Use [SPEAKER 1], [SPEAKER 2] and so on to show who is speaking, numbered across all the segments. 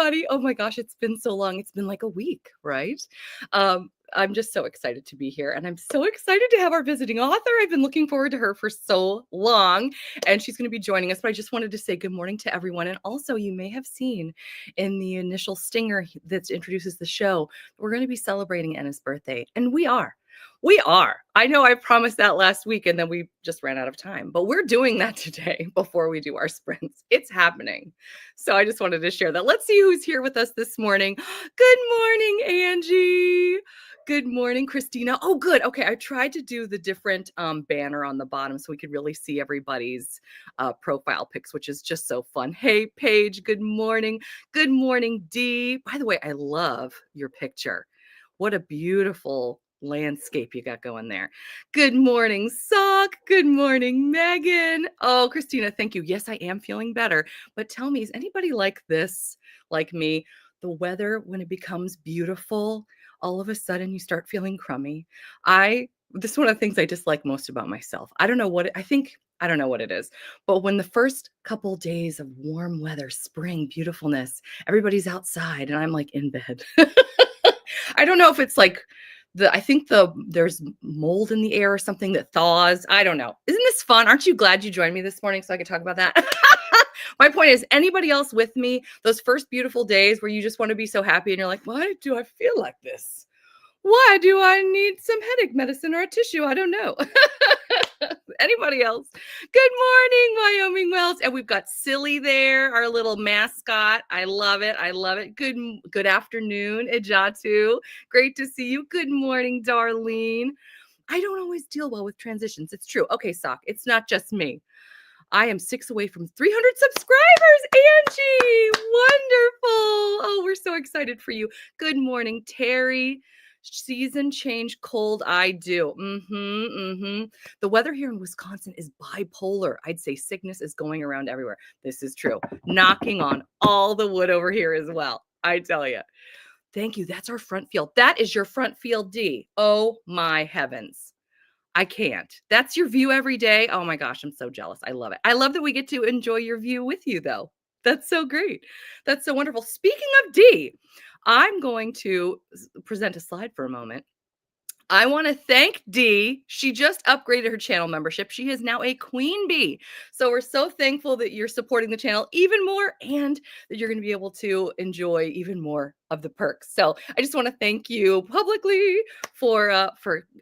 [SPEAKER 1] everybody. Oh my gosh, it's been so long. It's been like a week, right? I'm just so excited to be here, and I'm so excited to have our visiting author. I've been looking forward to her for so long, and she's going to be joining us. But I just wanted to say good morning to everyone. And also, you may have seen in the initial stinger that introduces the show, we're going to be celebrating Anna's birthday, and we are. We are. I know I promised that last week and then we just ran out of time, but we're doing that today before we do our sprints. It's happening. So I just wanted to share that. Let's see who's here with us this morning. Good morning, Angie. Good morning, Christina. Oh, good. Okay, I tried to do the different banner on the bottom so we could really see everybody's profile pics, which is just so fun. Hey, Paige, good morning. Good morning, Dee. By the way, I love your picture. What a beautiful landscape you got going there. Good morning, Sock. Good morning, Megan. Oh, Christina, thank you. Yes, I am feeling better. But tell me, is anybody like this, like me? The weather, when it becomes beautiful, all of a sudden you start feeling crummy. This is one of the things I dislike most about myself. I don't know what it is. But when the first couple days of warm weather, spring, beautifulness, everybody's outside and I'm like in bed. I don't know if it's like there's mold in the air or something that thaws. I don't know. Isn't this fun? Aren't you glad you joined me this morning so I could talk about that? My point is, anybody else with me, those first beautiful days where you just want to be so happy and you're like, why do I feel like this? Why do I need some headache medicine or a tissue? I don't know. Anybody else? Good morning, Wyoming Wells. And we've got Silly there, our little mascot. I love it. I love it. Good afternoon, Ejatu. Great to see you. Good morning, Darlene. I don't always deal well with transitions. It's true. Okay, Sock, it's not just me. I am 6 away from 300 subscribers, Angie. Wonderful. Oh, we're so excited for you. Good morning, Terry. Season change cold, I do. The weather here in Wisconsin is bipolar. I'd say sickness is going around everywhere. This is true. Knocking on all the wood over here as well. I tell you. Thank you. That's our front field. That is your front field, D. Oh my heavens. I can't. That's your view every day. Oh my gosh, I'm so jealous. I love it. I love that we get to enjoy your view with you, though. That's so great. That's so wonderful. Speaking of D, I'm going to present a slide for a moment. I want to thank Dee. She just upgraded her channel membership. She is now a queen bee. So we're so thankful that you're supporting the channel even more and that you're going to be able to enjoy even more of the perks. So I just want to thank you publicly for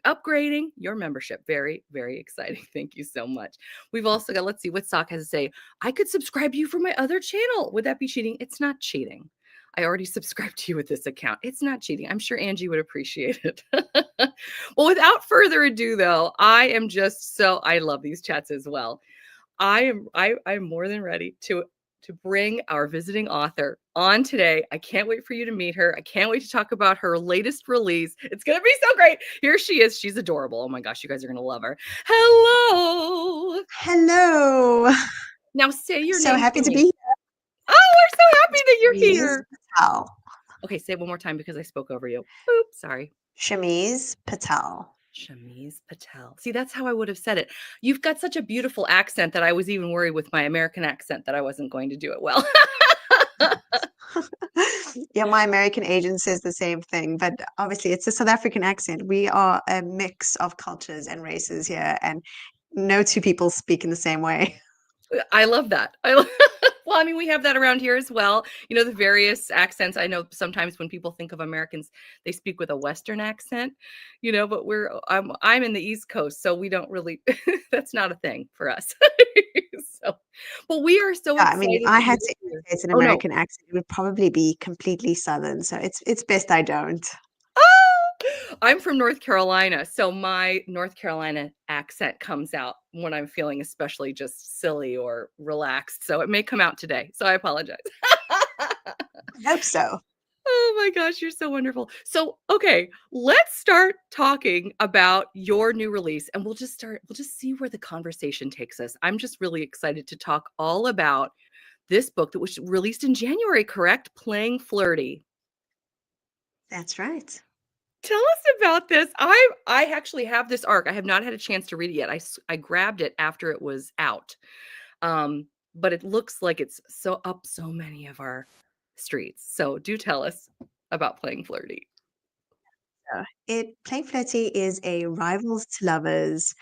[SPEAKER 1] upgrading your membership. Very, very exciting. Thank you so much. We've also got, let's see what Sock has to say. I could subscribe to you for my other channel. Would that be cheating? It's not cheating. I already subscribed to you with this account. It's not cheating. I'm sure Angie would appreciate it. Well, without further ado, though, I love these chats as well. I'm more than ready to bring our visiting author on today. I can't wait for you to meet her. I can't wait to talk about her latest release. It's going to be so great. Here she is. She's adorable. Oh my gosh, you guys are going to love her. Hello.
[SPEAKER 2] Hello.
[SPEAKER 1] Now say your name.
[SPEAKER 2] So happy to be here.
[SPEAKER 1] Oh, we're so happy that you're here.
[SPEAKER 2] Patel.
[SPEAKER 1] Okay, say it one more time because I spoke over you. Oops, sorry.
[SPEAKER 2] Shameez Patel.
[SPEAKER 1] Shameez Patel. See, that's how I would have said it. You've got such a beautiful accent that I was even worried with my American accent that I wasn't going to do it well.
[SPEAKER 2] Yeah, my American agent says the same thing, but obviously it's a South African accent. We are a mix of cultures and races here, and no two people speak in the same way.
[SPEAKER 1] I love that. Well, I mean, we have that around here as well. You know, the various accents. I know sometimes when people think of Americans, they speak with a Western accent, you know, but I'm in the East Coast, so we don't really, that's not a thing for us. So, but we are so excited.
[SPEAKER 2] I mean, if I had to imitate an American accent, it would probably be completely Southern. So it's best I don't.
[SPEAKER 1] I'm from North Carolina, so my North Carolina accent comes out when I'm feeling especially just silly or relaxed. So it may come out today. So I apologize.
[SPEAKER 2] I hope so.
[SPEAKER 1] Oh my gosh, you're so wonderful. So, okay, let's start talking about your new release and we'll just see where the conversation takes us. I'm just really excited to talk all about this book that was released in January, correct? Playing Flirty.
[SPEAKER 2] That's right.
[SPEAKER 1] Tell us about this. I actually have this arc. I have not had a chance to read it yet. I grabbed it after it was out. But it looks like it's so many of our streets. So do tell us about playing Flirty.
[SPEAKER 2] Playing Flirty is a rivals to lovers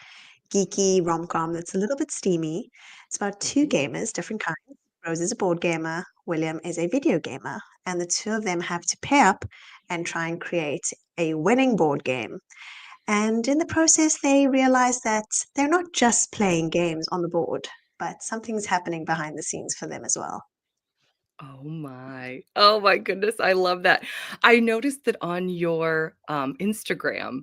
[SPEAKER 2] geeky rom-com that's a little bit steamy. It's about two gamers, different kinds. Rose is a board gamer, William is a video gamer, and the two of them have to pair up and try and create a winning board game. And in the process, they realize that they're not just playing games on the board, but something's happening behind the scenes for them as well.
[SPEAKER 1] Oh my. Oh my goodness, I love that. I noticed that on your, Instagram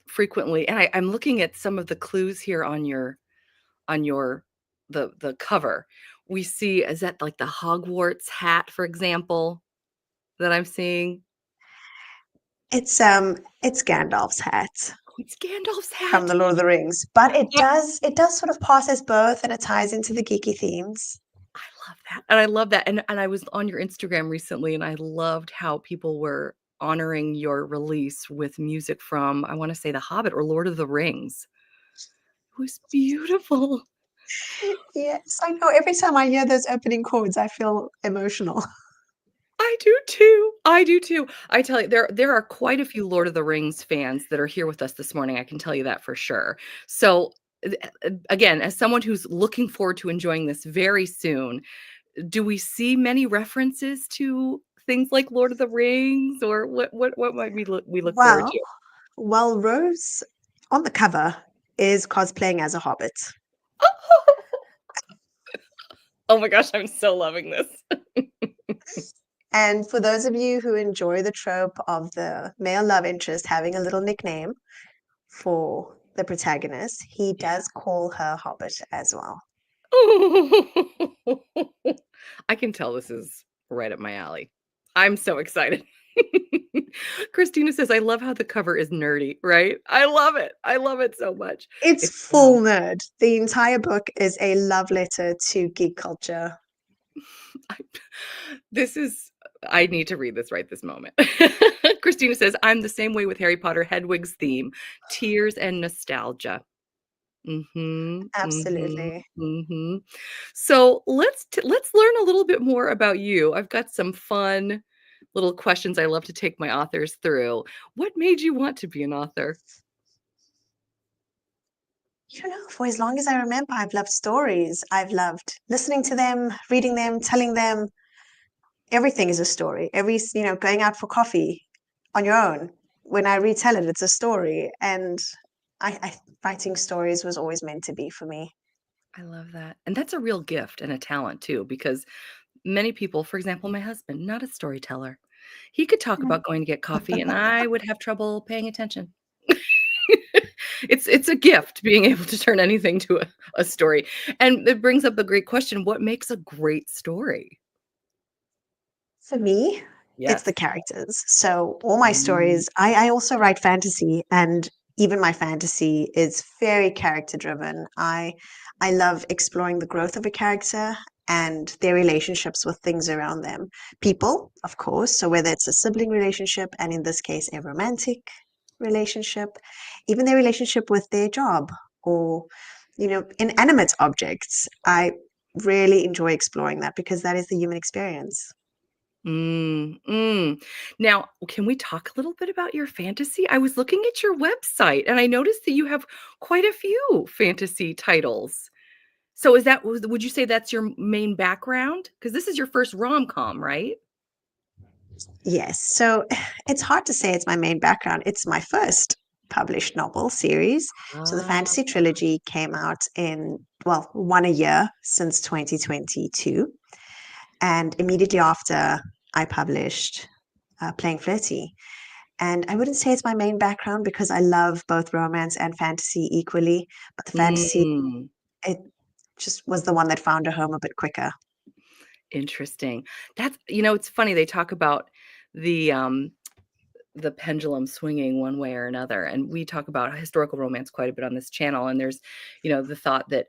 [SPEAKER 1] frequently and I'm looking at some of the clues here on your the cover. We see is that like the Hogwarts hat, for example, that I'm seeing?
[SPEAKER 2] It's Gandalf's hat
[SPEAKER 1] Oh, it's Gandalf's
[SPEAKER 2] from
[SPEAKER 1] hat.
[SPEAKER 2] the Lord of the Rings, but it does sort of pass as both, and it ties into the geeky themes.
[SPEAKER 1] I love that, and I love that, and I was on your Instagram recently, and I loved how people were honoring your release with music from, I wanna say The Hobbit or Lord of the Rings. It was beautiful.
[SPEAKER 2] Yes, I know. Every time I hear those opening chords, I feel emotional.
[SPEAKER 1] I do too. I do too. I tell you, there are quite a few Lord of the Rings fans that are here with us this morning, I can tell you that for sure. So, again, as someone who's looking forward to enjoying this very soon, do we see many references to things like Lord of the Rings, or what might we look forward
[SPEAKER 2] Well,
[SPEAKER 1] to?
[SPEAKER 2] well, Rose on the cover is cosplaying as a hobbit.
[SPEAKER 1] Oh my gosh, I'm so loving this.
[SPEAKER 2] And for those of you who enjoy the trope of the male love interest having a little nickname for the protagonist, he does call her Hobbit as well.
[SPEAKER 1] I can tell this is right up my alley. I'm so excited. Christina says, "I love how the cover is nerdy," right? I love it. I love it so much.
[SPEAKER 2] It's
[SPEAKER 1] It's,
[SPEAKER 2] full nerd. The entire book is a love letter to geek culture.
[SPEAKER 1] I this is I need to read this right this moment. Christina says, "I'm the same way with Harry Potter Hedwig's theme, tears and nostalgia." Mhm, mhm,
[SPEAKER 2] Absolutely.
[SPEAKER 1] mhm. So let's learn a little bit more about you. I've got some fun little questions I love to take my authors through. What made you want to be an author?
[SPEAKER 2] You know, for as long as I remember, I've loved stories. I've loved listening to them, reading them, telling them. Everything is a story. Going out for coffee on your own. When I retell it, it's a story. And writing stories was always meant to be for me.
[SPEAKER 1] I love that. And that's a real gift and a talent too, because many people, for example, my husband, not a storyteller. He could talk
[SPEAKER 2] Mm.
[SPEAKER 1] about going to get coffee and I would have trouble paying attention. It's a gift being able to turn anything to a story. And it brings up a great question. What makes a great story?
[SPEAKER 2] For me, it's the
[SPEAKER 1] Yes.
[SPEAKER 2] characters. So all my
[SPEAKER 1] Mm,
[SPEAKER 2] stories, I also write fantasy, and even my fantasy is very character driven. I love exploring the growth of a character and their relationships with things around them. People, of course. So whether it's a sibling relationship, and in this case, a romantic relationship, even their relationship with their job or, inanimate objects. I really enjoy exploring that because that is the human experience.
[SPEAKER 1] mm. Now, can we talk a little bit about your fantasy? I was looking at your website and I noticed that you have quite a few fantasy titles. So is that would you say that's your main background? Because this is your first rom-com, right?
[SPEAKER 2] Yes. So it's hard to say it's my main background. It's my first published novel series. So the
[SPEAKER 1] Ah.
[SPEAKER 2] fantasy trilogy came out well, one a year since 2022. And immediately after, I published Playing Flirty. And I wouldn't say it's my main background because I love both romance and fantasy equally. But the fantasy,
[SPEAKER 1] Mm,
[SPEAKER 2] it just was the one that found a home a bit quicker.
[SPEAKER 1] interesting. That's it's funny they talk about the, um the pendulum swinging one way or another, and we talk about historical romance quite a bit on this channel, and there's, the thought that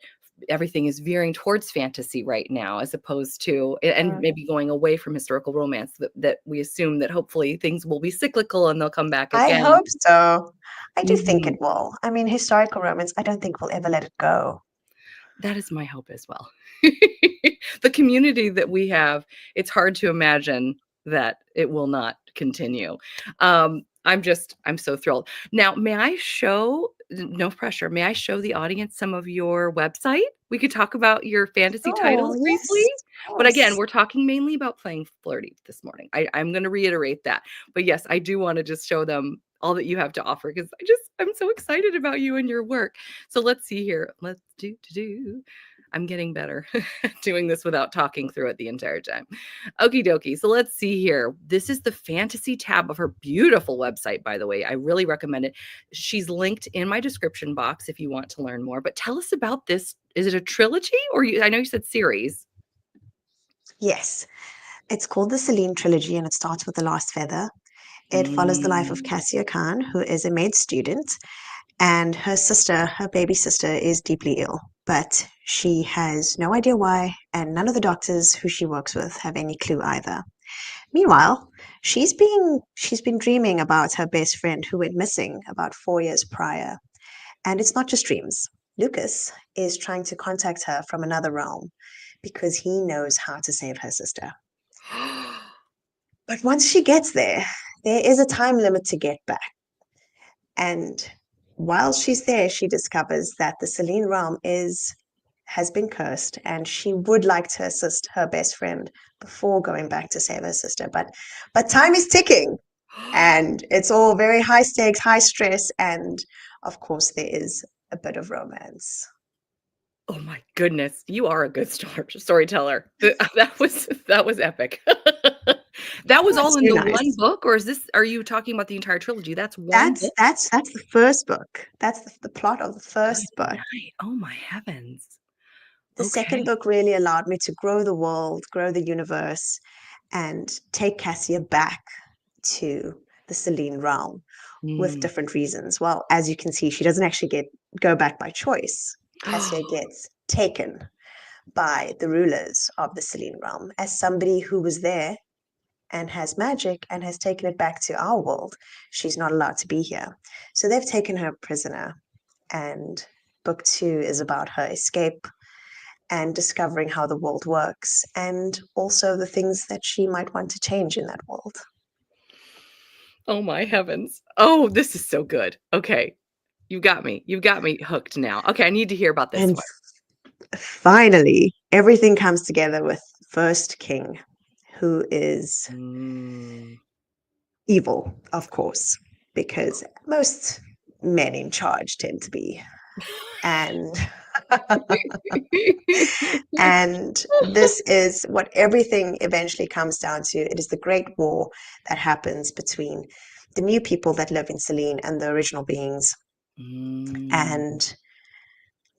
[SPEAKER 1] everything is veering towards fantasy right now as opposed to and maybe going away from historical romance, that we assume that hopefully things will be cyclical and they'll come back
[SPEAKER 2] I
[SPEAKER 1] again.
[SPEAKER 2] hope so. I do think
[SPEAKER 1] Mhm.
[SPEAKER 2] it will. I mean, historical romance, I don't think we'll ever let it go.
[SPEAKER 1] That is my hope as well. The community that we have, it's hard to imagine that it will not continue. I'm so thrilled. Now, may I show, no pressure, may I show the audience some of your website? We could talk about your fantasy
[SPEAKER 2] Oh,
[SPEAKER 1] titles briefly.
[SPEAKER 2] yes, of
[SPEAKER 1] But again,
[SPEAKER 2] course.
[SPEAKER 1] we're talking mainly about playing Flirty this morning. I'm going to reiterate that. But yes, I do want to just show them all that you have to offer because I'm so excited about you and your work. So let's see here. Let's do. I'm getting better doing this without talking through it the entire time. Okie dokie. So let's see here. This is the fantasy tab of her beautiful website, by the way. I really recommend it. She's linked in my description box if you want to learn more. But tell us about this. Is it a trilogy or I know you said series?
[SPEAKER 2] Yes, it's called the Celine Trilogy, and it starts with The Last Feather. It follows the life of
[SPEAKER 1] Mm.
[SPEAKER 2] Cassia Khan, who is a med student, and her sister, her baby sister, is deeply ill, but she has no idea why, and none of the doctors who she works with have any clue either. Meanwhile, she's been dreaming about her best friend who went missing about 4 years prior. And it's not just dreams. Lucas is trying to contact her from another realm because he knows how to save her sister. But once she gets there, there is a time limit to get back. And while she's there, she discovers that the Celine realm has been cursed, and she would like to assist her best friend before going back to save her sister. But time is ticking, and it's all very high stakes, high stress, and of course there is a bit of romance.
[SPEAKER 1] Oh my goodness, you are a good storyteller. That was epic. That was
[SPEAKER 2] Oh,
[SPEAKER 1] all
[SPEAKER 2] it's
[SPEAKER 1] in
[SPEAKER 2] very
[SPEAKER 1] the one
[SPEAKER 2] nice.
[SPEAKER 1] book, or are you talking about the entire trilogy? That's one
[SPEAKER 2] That's
[SPEAKER 1] book?
[SPEAKER 2] that's that's the first book. That's the plot of the
[SPEAKER 1] Good
[SPEAKER 2] first book.
[SPEAKER 1] night. Oh my heavens.
[SPEAKER 2] The second
[SPEAKER 1] Okay.
[SPEAKER 2] book really allowed me to grow the world, grow the universe, and take Cassia back to the Celine realm with
[SPEAKER 1] Mm.
[SPEAKER 2] different reasons. Well, as you can see, she doesn't actually go back by choice. Cassia gets taken by the rulers of the Celine realm as somebody who was there and has magic and has taken it back to our world. She's not allowed to be here. So they've taken her prisoner, and book two is about her escape and discovering how the world works and also the things that she might want to change in that world.
[SPEAKER 1] Oh my heavens. Oh, this is so good. Okay. You got me. You've got me hooked now. Okay, I need to hear about this
[SPEAKER 2] And
[SPEAKER 1] one.
[SPEAKER 2] finally, everything comes together with First King, who is
[SPEAKER 1] Mm.
[SPEAKER 2] evil, of course, because most men in charge tend to be. And and this is what everything eventually comes down to. It is the great war that happens between the new people that live in Celine and the original beings,
[SPEAKER 1] Mm.
[SPEAKER 2] and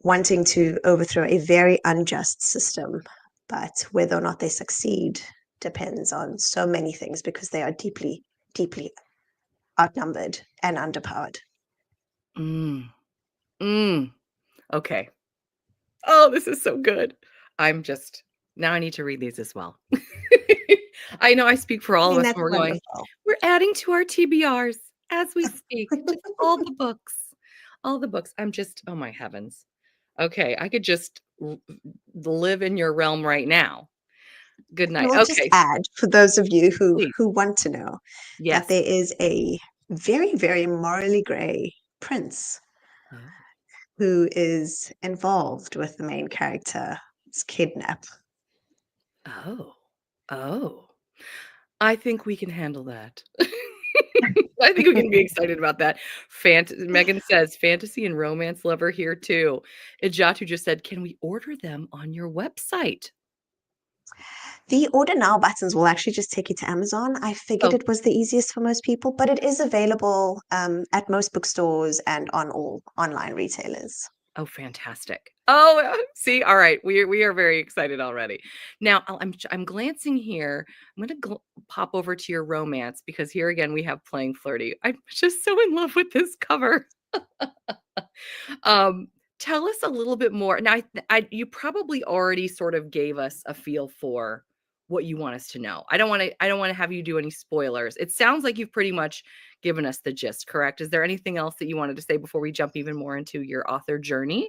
[SPEAKER 2] wanting to overthrow a very unjust system. But whether or not they succeed depends on so many things because they are deeply, deeply outnumbered and underpowered.
[SPEAKER 1] Mm. Mm. Okay. Oh, this is so good. I'm just now I need to read these as well. I know I speak for
[SPEAKER 2] I
[SPEAKER 1] all of
[SPEAKER 2] mean,
[SPEAKER 1] us
[SPEAKER 2] that's
[SPEAKER 1] when we're going,
[SPEAKER 2] wonderful.
[SPEAKER 1] we're adding to our TBRs as we speak, just all the books. All the books. I'm just, oh my heavens. Okay, I could just live in your realm right now. Good
[SPEAKER 2] And
[SPEAKER 1] night.
[SPEAKER 2] we'll just
[SPEAKER 1] Okay,
[SPEAKER 2] add, for those of you
[SPEAKER 1] please.
[SPEAKER 2] who want to know, that
[SPEAKER 1] Yes.
[SPEAKER 2] there is a very, very morally grey prince
[SPEAKER 1] Oh.
[SPEAKER 2] who is involved with the main character's kidnap.
[SPEAKER 1] Oh. Oh. I think we can handle that. I think we can be excited about that. Megan says, "Fantasy and romance lover here too." Ijatu just said, "Can we order them on your website?"
[SPEAKER 2] The order now buttons will actually just take you to Amazon. I figured
[SPEAKER 1] Oh,
[SPEAKER 2] it was the easiest for most people, but it is available at most bookstores and on all online retailers.
[SPEAKER 1] oh, fantastic. Oh, see, all right, we are very excited already. Now, I'm glancing here. I'm gonna pop over to your romance because here again we have playing flirty. I'm just so in love with this cover. Um, Tell us a little bit more. Now, you probably already sort of gave us a feel for what you want us to know. I don't want to have you do any spoilers. It sounds like you've pretty much given us the gist, correct? Is there anything else that you wanted to say before we jump even more into your author journey?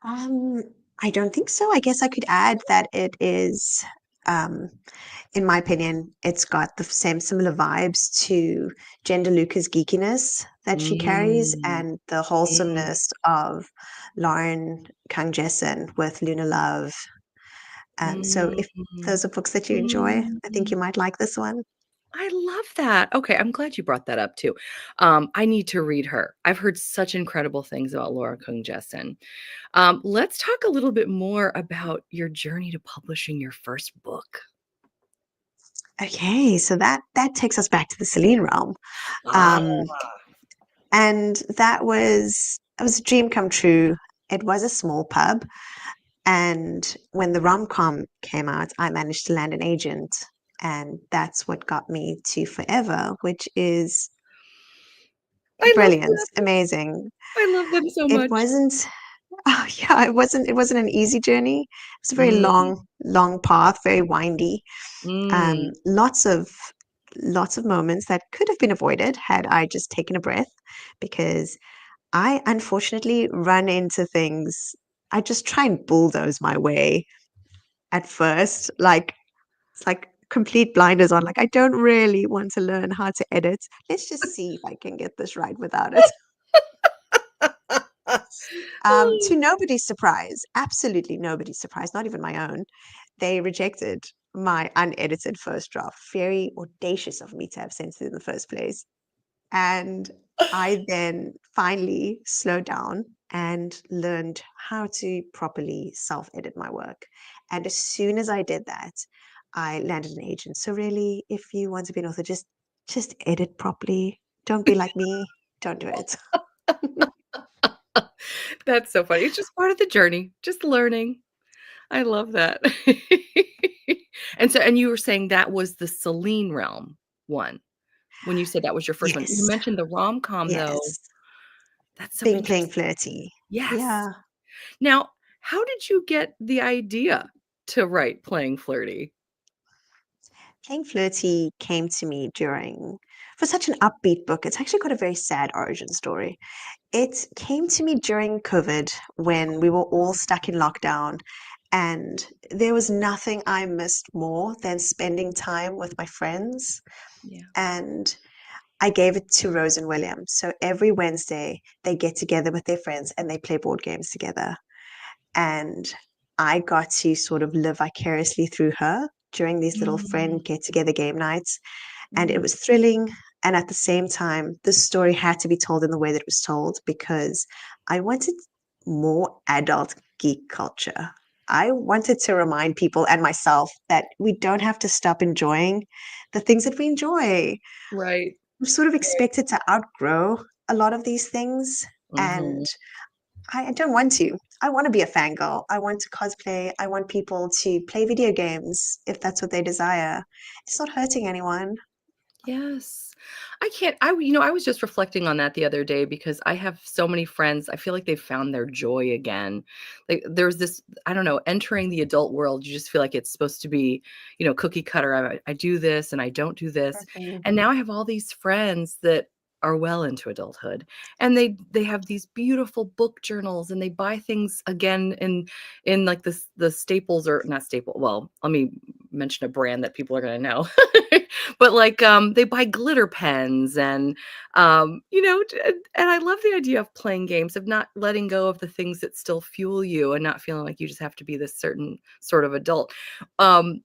[SPEAKER 2] Um, I don't think so. I guess I could add that it is, um, in my opinion, it's got the same similar vibes to Gender Luca's geekiness that she carries
[SPEAKER 1] Mm,
[SPEAKER 2] and the
[SPEAKER 1] mm,
[SPEAKER 2] wholesomeness of Lauren Kang Jessen with Luna Love. So
[SPEAKER 1] mm,
[SPEAKER 2] if those are books that you enjoy, I think
[SPEAKER 1] mm.
[SPEAKER 2] you might like this one.
[SPEAKER 1] I love that. Okay, I'm glad you brought that up too. I need to read her. I've heard such incredible things about Laura Kung Jessen. Let's talk a little bit more about your journey to publishing your first book.
[SPEAKER 2] Okay, so that takes us back to the Celine realm.
[SPEAKER 1] Ah,
[SPEAKER 2] Um, and that was a dream come true. It was a small pub. And when the rom-com came out, I managed to land an agent. And that's what got me to Forever, which is
[SPEAKER 1] I love
[SPEAKER 2] brilliant,
[SPEAKER 1] them.
[SPEAKER 2] amazing.
[SPEAKER 1] I love them so
[SPEAKER 2] It
[SPEAKER 1] much.
[SPEAKER 2] wasn't, oh yeah, it wasn't an easy journey. It was a very
[SPEAKER 1] Mm,
[SPEAKER 2] long path, very windy.
[SPEAKER 1] mm,
[SPEAKER 2] Lots of moments that could have been avoided had I just taken a breath, because I unfortunately run into things. I just try and bulldoze my way at first. Like, it's like complete blinders on. Like, I don't really want to learn how to edit. Let's just see if I can get this right without it. To nobody's surprise, absolutely nobody's surprise, not even my own, they rejected my unedited first draft. Very audacious of me to have sent it in the first place. And I then finally slowed down and learned how to properly self edit my work. And as soon as I did that, I landed an agent. So really, if you want to be an author, just edit properly. Don't be like me. Don't do it.
[SPEAKER 1] that's so funny. It's just part of the journey, just learning. I love that. And you were saying that was the Celine realm one, when you said that was your first one. You
[SPEAKER 2] Yes.
[SPEAKER 1] mentioned the rom-com though.
[SPEAKER 2] Yes.
[SPEAKER 1] That's so
[SPEAKER 2] Being playing
[SPEAKER 1] interesting.
[SPEAKER 2] flirty.
[SPEAKER 1] Yes.
[SPEAKER 2] Yeah.
[SPEAKER 1] Now, how did you get the idea to write Playing Flirty?
[SPEAKER 2] Playing Flirty came to me for such an upbeat book. It's actually got a very sad origin story. It came to me during COVID when we were all stuck in lockdown, and there was nothing I missed more than spending time with my friends.
[SPEAKER 1] Yeah.
[SPEAKER 2] And I gave it to Rose and William. So every Wednesday, they get together with their friends and they play board games together. And I got to sort of live vicariously through her during these little
[SPEAKER 1] Mm,
[SPEAKER 2] friend get together game nights. And it
[SPEAKER 1] mm,
[SPEAKER 2] was thrilling. And at the same time, this story had to be told in the way that it was told, because I wanted more adult geek culture. I wanted to remind people and myself that we don't have to stop enjoying the things that we enjoy.
[SPEAKER 1] right.
[SPEAKER 2] We're sort of
[SPEAKER 1] Right.
[SPEAKER 2] expected to outgrow a lot of these things.
[SPEAKER 1] Mhm.
[SPEAKER 2] And I don't want to. I want to be a fangirl. I want to cosplay. I want people to play video games if that's what they desire. It's not hurting anyone.
[SPEAKER 1] Yes. I can't I was just reflecting on that the other day because I have so many friends, I feel like they've found their joy again. Like, there's this, I don't know, entering the adult world, you just feel like it's supposed to be, cookie cutter. I do this and I don't do this.
[SPEAKER 2] Mhm.
[SPEAKER 1] And now I have all these friends that are well into adulthood, and they have these beautiful book journals, and they buy things again in like the staples, or not staple. Well, let me mention a brand that people are going to know. But like, they buy glitter pens, and and I love the idea of playing games, of not letting go of the things that still fuel you, and not feeling like you just have to be this certain sort of adult.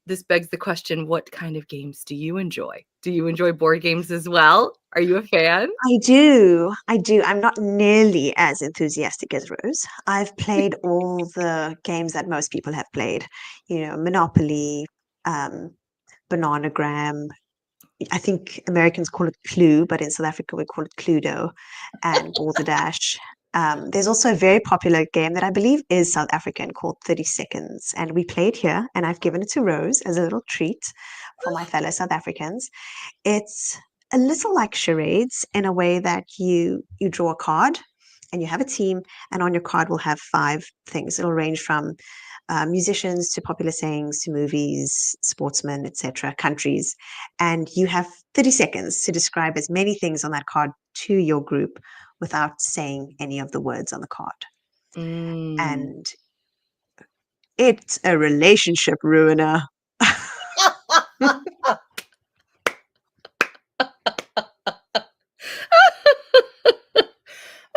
[SPEAKER 1] This begs the question, what kind of games do you enjoy? Do you enjoy board games as well? Are you a fan?
[SPEAKER 2] I do. I do. I'm not nearly as enthusiastic as Rose. I've played all the games that most people have played, Monopoly, um, Bananagram. I think Americans call it Clue, but in South Africa we call it Cluedo, and Balderdash. There's also a very popular game that I believe is South African called 30 Seconds, and we played here, and I've given it to Rose as a little treat for my fellow South Africans. It's a little like charades in a way that you draw a card and you have a team, and on your card will have five things. It'll range from musicians to popular sayings to movies, sportsmen, etc., countries. And you have 30 seconds to describe as many things on that card to your group without saying any of the words on the card.
[SPEAKER 1] Mm.
[SPEAKER 2] and it's a relationship ruiner.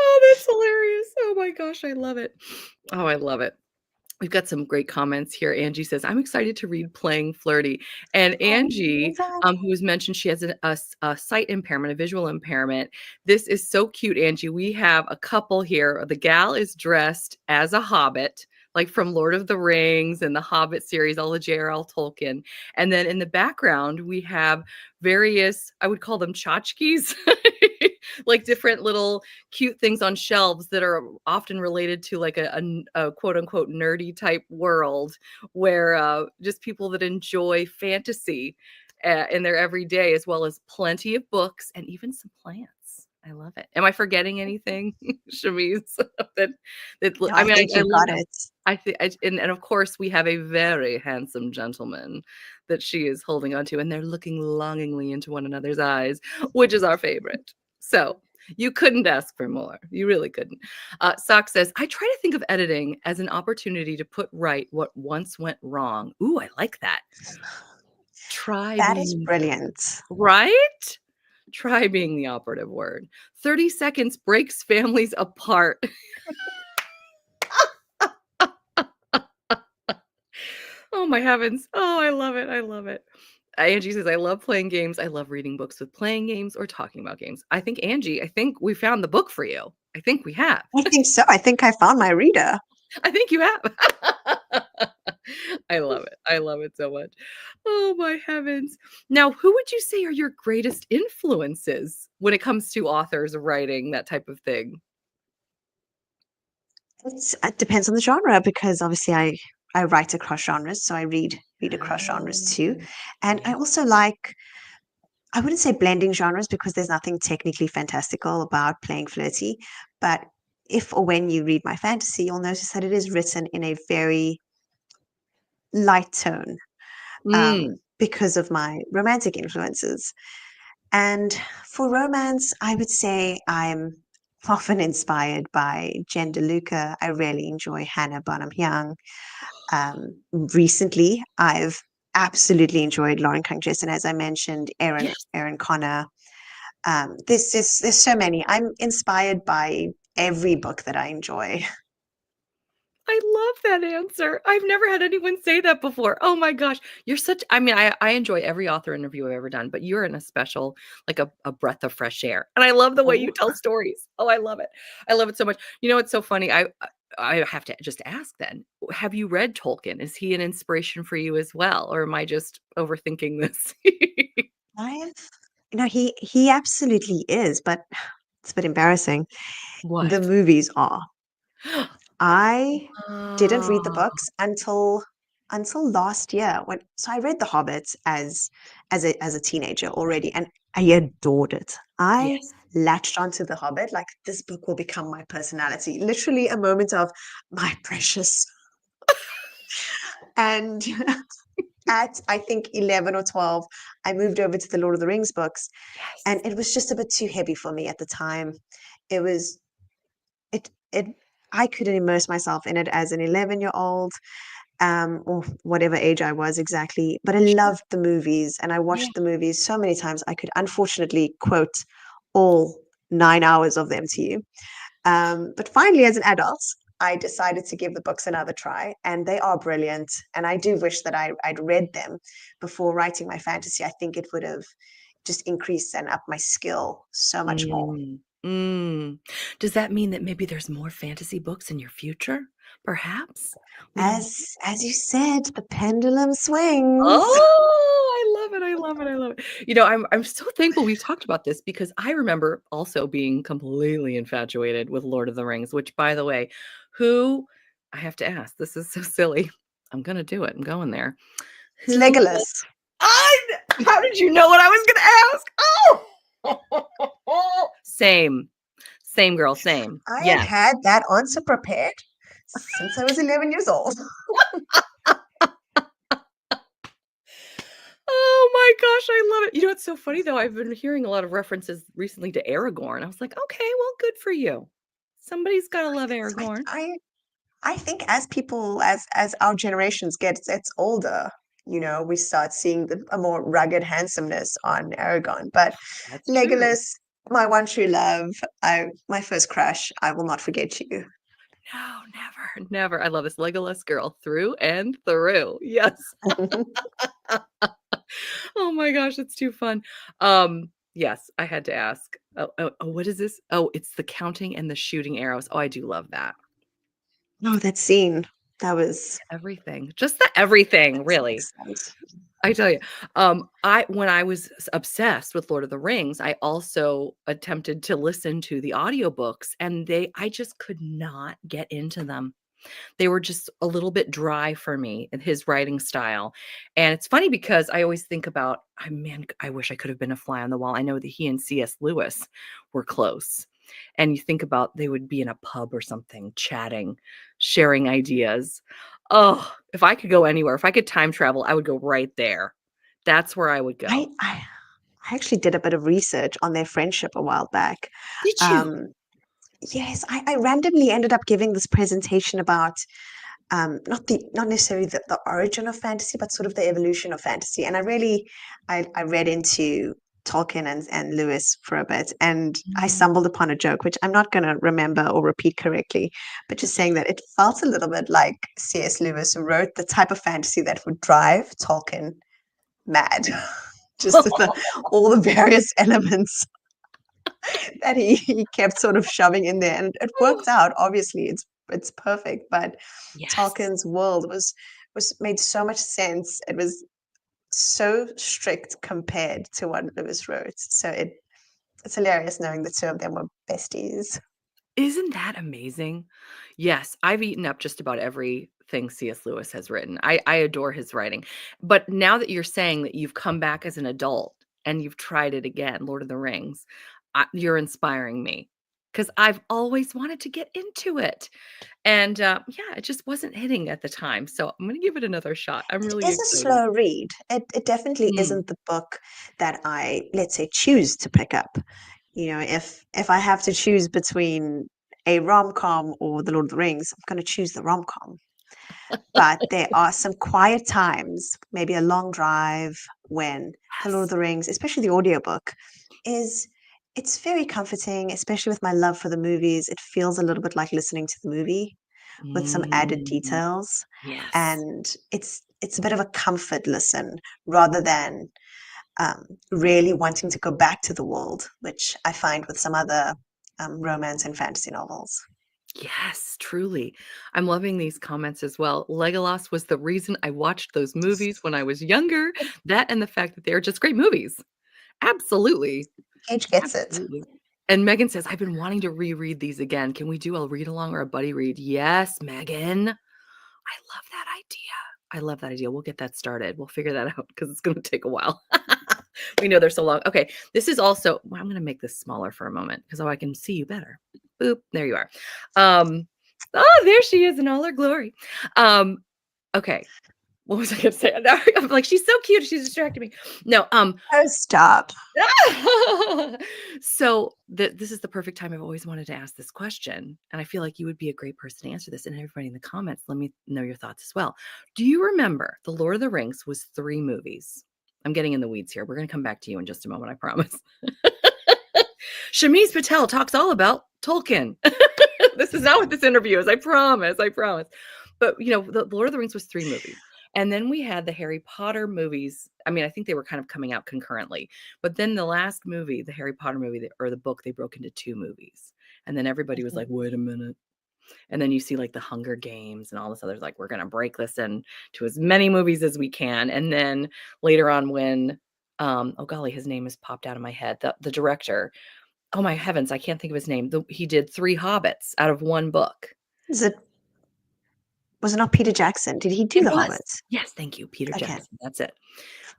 [SPEAKER 1] Oh, that's hilarious. Oh my gosh, I love it. Oh, I love it. We've got some great comments here. Angie says, "I'm excited to read Playing Flirty." And
[SPEAKER 2] Oh,
[SPEAKER 1] Angie, who was mentioned, she has a sight impairment, a visual impairment. This is so cute, Angie. We have a couple here. The gal is dressed as a hobbit, like from Lord of the Rings and the Hobbit series, all the J.R.R. Tolkien. And then in the background, we have various, I would call them tchotchkes, like different little cute things on shelves that are often related to like a quote unquote nerdy type world where just people that enjoy fantasy in their everyday, as well as plenty of books and even some plants. I love it. Am I forgetting anything, Shameez? that
[SPEAKER 2] no,
[SPEAKER 1] I
[SPEAKER 2] I
[SPEAKER 1] mean,
[SPEAKER 2] think
[SPEAKER 1] I
[SPEAKER 2] you've
[SPEAKER 1] love
[SPEAKER 2] got
[SPEAKER 1] them.
[SPEAKER 2] it.
[SPEAKER 1] I think, and of course, we have a very handsome gentleman that she is holding on to, and they're looking longingly into one another's eyes, which is our favorite. So you couldn't ask for more. You really couldn't. Sock says, I try to think of editing as an opportunity to put right what once went wrong. Ooh, I like that. Try
[SPEAKER 2] That is
[SPEAKER 1] being
[SPEAKER 2] brilliant.
[SPEAKER 1] right. Try being the operative word. 30 seconds breaks families apart. Oh my heavens. Oh, I love it. I love it. Angie says, I love playing games. I love reading books with playing games or talking about games. I think, Angie, I think we found the book for you. I think we have.
[SPEAKER 2] I think so. I think I found my reader.
[SPEAKER 1] I think you have. I love it. I love it so much. Oh my heavens. Now, who would you say are your greatest influences when it comes to authors writing that type of thing?
[SPEAKER 2] It depends on the genre because obviously I write across genres, so I read across genres too.
[SPEAKER 1] Oh,
[SPEAKER 2] And I
[SPEAKER 1] yeah.
[SPEAKER 2] also like, I wouldn't say blending genres because there's nothing technically fantastical about playing flirty, but if or when you read my fantasy, you'll notice that it is written in a very light tone,
[SPEAKER 1] Mm.
[SPEAKER 2] because of my romantic influences. And for romance, I would say I'm often inspired by Jen DeLuca. I really enjoy Hannah Bonham Young. Recently, I've absolutely enjoyed Lauren Kang-Jessen, as I mentioned,
[SPEAKER 1] Yes.
[SPEAKER 2] Erin Connor. There's so many. I'm inspired by every book that I enjoy.
[SPEAKER 1] I love that answer. I've never had anyone say that before. Oh my gosh. You're such, I mean, I enjoy every author interview I've ever done, but you're in a special, like a breath of fresh air. And I love the way
[SPEAKER 2] Oh,
[SPEAKER 1] you tell stories. Oh, I love it. I love it so much. You know, it's so funny. I have to just ask then, have you read Tolkien? Is he an inspiration for you as well? Or am I just overthinking this?
[SPEAKER 2] I, he absolutely is, but it's a bit embarrassing. The
[SPEAKER 1] What?
[SPEAKER 2] movies are. I didn't read the
[SPEAKER 1] Ah,
[SPEAKER 2] books until last year when so I read The Hobbit as a teenager already, and I adored it. I
[SPEAKER 1] yes.
[SPEAKER 2] latched onto The Hobbit like this book will become my personality. Literally a moment of my precious. And at I think 11 or 12, I moved over to the Lord of the Rings books, and
[SPEAKER 1] Yes.
[SPEAKER 2] it was just a bit too heavy for me at the time. It was it I couldn't immerse myself in it as an 11-year-old, or whatever age I was exactly. But I
[SPEAKER 1] Sure.
[SPEAKER 2] loved the movies and I
[SPEAKER 1] Yeah.
[SPEAKER 2] watched the movies so many times. I could unfortunately quote all 9 hours of them to you. But finally, as an adult, I decided to give the books another try, and they are brilliant. And I do wish that I'd read them before writing my fantasy. I think it would have just increased and up my skill so much more.
[SPEAKER 1] Mm, mm. Does that mean that maybe there's more fantasy books in your future? Perhaps? We don't.
[SPEAKER 2] As you said, the pendulum swings.
[SPEAKER 1] Oh, I love it, I love it, I love it. You know, I'm so thankful we talked about this because I remember also being completely infatuated with Lord of the Rings, which, by the way, who I have to ask, this is so silly. I'm gonna do it. I'm going there.
[SPEAKER 2] It's
[SPEAKER 1] Who
[SPEAKER 2] Legolas.
[SPEAKER 1] how did you know what I was gonna ask? Oh! Same. Same girl, same.
[SPEAKER 2] I have
[SPEAKER 1] Yes.
[SPEAKER 2] had that answer prepared since I was 11 years old.
[SPEAKER 1] Oh my gosh, I love it. You know, it's so funny though. I've been hearing a lot of references recently to Aragorn. I was like, okay, well, good for you. Somebody's gotta love
[SPEAKER 2] I
[SPEAKER 1] Aragorn.
[SPEAKER 2] I I think as people, as our generations gets older, we start seeing a more rugged handsomeness on Aragon. But
[SPEAKER 1] That's true.
[SPEAKER 2] Legolas, my one true love, my first crush, I will not forget you.
[SPEAKER 1] No, never, never. I love this Legolas girl through and through. Yes. Oh my gosh, it's too fun. Yes, I had to ask. Oh, what is this? Oh, it's the counting and the shooting arrows. Oh, I do love that.
[SPEAKER 2] Oh, that scene. That was
[SPEAKER 1] Everything. Just the everything,
[SPEAKER 2] that's
[SPEAKER 1] really.
[SPEAKER 2] excellent.
[SPEAKER 1] I tell you, I when I was obsessed with Lord of the Rings, I also attempted to listen to the audiobooks and I just could not get into them. They were just a little bit dry for me in his writing style. And it's funny because I always think about, man, I wish I could have been a fly on the wall. I know that he and C.S. Lewis were close. And you think about they would be in a pub or something, chatting, sharing ideas. Oh, if I could go anywhere, if I could time travel, I would go right there. That's where I would
[SPEAKER 2] I
[SPEAKER 1] go.
[SPEAKER 2] I I actually did a bit of research on their friendship a while back.
[SPEAKER 1] Did you?
[SPEAKER 2] Um, yes, I randomly ended up giving this presentation about not necessarily the origin of fantasy, but sort of the evolution of fantasy. And I read into Tolkien and Lewis for a bit, and I
[SPEAKER 1] Mm.
[SPEAKER 2] stumbled upon a joke which I'm not going to remember or repeat correctly, but just saying that it felt a little bit like C.S. Lewis wrote the type of fantasy that would drive Tolkien mad. Just all the various elements that he kept sort of shoving in there, and it worked out. Obviously, it's perfect, but
[SPEAKER 1] Yes.
[SPEAKER 2] Tolkien's world was made so much sense. It was so strict compared to what Lewis wrote. So it's hilarious knowing the two of them were besties.
[SPEAKER 1] Isn't that amazing? Yes, I've eaten up just about everything C.S. Lewis has written. I adore his writing. But now that you're saying that you've come back as an adult and you've tried it again, Lord of the Rings, you're inspiring me because I've always wanted to get into it. And yeah, it just wasn't hitting at the time. So I'm going to give it another shot. I'm
[SPEAKER 2] It
[SPEAKER 1] really
[SPEAKER 2] is a
[SPEAKER 1] excited.
[SPEAKER 2] slow read. It definitely
[SPEAKER 1] Mm,
[SPEAKER 2] isn't the book that I, let's say, choose to pick up. If I have to choose between a rom-com or The Lord of the Rings, I'm going to choose the rom-com. But there are some quiet times, maybe a long drive, when The Lord of
[SPEAKER 1] yes.
[SPEAKER 2] the Rings, especially the audiobook, is it's very comforting, especially with my love for the movies. It feels a little bit like listening to the movie with some added
[SPEAKER 1] Mm,
[SPEAKER 2] details.
[SPEAKER 1] yes.
[SPEAKER 2] And it's a bit of a comfort listen rather than really wanting to go back to the world, which I find with some other romance and fantasy novels.
[SPEAKER 1] Yes, truly. I'm loving these comments as well. Legolas was the reason I watched those movies when I was younger. That and the fact that they're just great movies. Absolutely.
[SPEAKER 2] Age gets it.
[SPEAKER 1] Absolutely. And Megan says, I've been wanting to reread these again. Can we do a read along or a buddy read? Yes, Megan. I love that idea. I love that idea. We'll get that started. We'll figure that out because it's going to take a while. We know they're so long. Okay. This is also, well, I'm going to make this smaller for a moment because I can see you better. Boop. There you are. Um, oh, there she is in all her glory. Um, okay. What was I going to say? I'm like, she's so cute. She's distracted me. No,
[SPEAKER 2] Oh, stop.
[SPEAKER 1] so this is the perfect time. I've always wanted to ask this question, and I feel like you would be a great person to answer this. And everybody in the comments, let me know your thoughts as well. Do you remember The Lord of the Rings was 3 movies? I'm getting in the weeds here. We're going to come back to you in just a moment, I promise. Shameez Patel talks all about Tolkien. This is not what this interview is. I promise. I promise. But the Lord of the Rings was 3 movies. And then we had the Harry Potter movies. I mean, I think they were kind of coming out concurrently. But then the last movie, the Harry Potter movie or the book, they broke into 2 movies. And then everybody was like,
[SPEAKER 2] Mhm.
[SPEAKER 1] wait a minute. And then you see like the Hunger Games and all this others, like, we're going to break this into as many movies as we can. And then later on, when, oh golly, his name has popped out of my head, the director, oh my heavens, I can't think of his name. He did 3 Hobbits out of 1 book.
[SPEAKER 2] Is it was it not Peter Jackson? Did he do
[SPEAKER 1] It
[SPEAKER 2] The
[SPEAKER 1] was.
[SPEAKER 2] Hobbits?
[SPEAKER 1] Yes, thank you, Peter
[SPEAKER 2] Okay.
[SPEAKER 1] Jackson, that's it.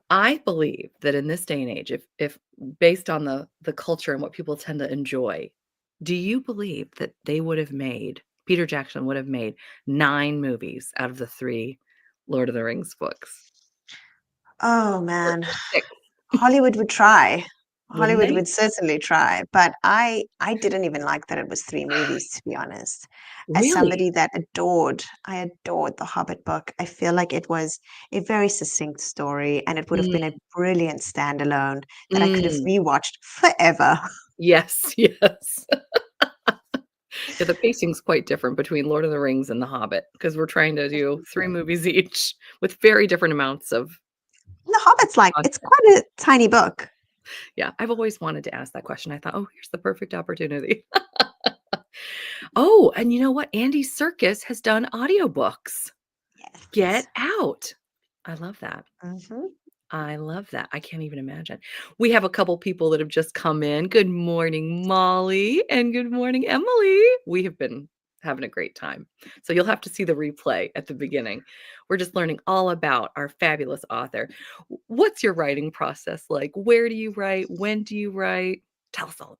[SPEAKER 1] I believe that in this day and age, if based on the culture and what people tend to enjoy, do you believe that Peter Jackson would have made 9 movies out of the 3 Lord of the Rings books?
[SPEAKER 2] Oh
[SPEAKER 1] Or
[SPEAKER 2] man.
[SPEAKER 1] 6?
[SPEAKER 2] Hollywood would try.
[SPEAKER 1] wouldn't
[SPEAKER 2] Hollywood
[SPEAKER 1] they?
[SPEAKER 2] would certainly try, but I didn't even like that it was 3 movies, to be honest. As
[SPEAKER 1] Really?
[SPEAKER 2] somebody that I adored the Hobbit book. I feel like it was a very succinct story, and it would have been a
[SPEAKER 1] Mm,
[SPEAKER 2] brilliant standalone that I could have
[SPEAKER 1] mm.
[SPEAKER 2] rewatched forever.
[SPEAKER 1] Yes, yes. Yeah, the pacing's quite different between Lord of the Rings and The Hobbit because we're trying to do 3 movies each with very different amounts of
[SPEAKER 2] The Hobbit's like it's
[SPEAKER 1] content.
[SPEAKER 2] quite a tiny book.
[SPEAKER 1] Yeah, I've always wanted to ask that question. I thought, "Oh, here's the perfect opportunity." Oh, and you know what? Andy Serkis has done audiobooks.
[SPEAKER 2] Yes.
[SPEAKER 1] Get Out. I love that.
[SPEAKER 2] Mhm.
[SPEAKER 1] I love that. I can't even imagine. We have a couple people that have just come in. Good morning, Molly, and good morning, Emily. We have been having a great time. So you'll have to see the replay at the beginning. We're just learning all about our fabulous author. What's your writing process like? Where do you write? When do you write? Tell us all about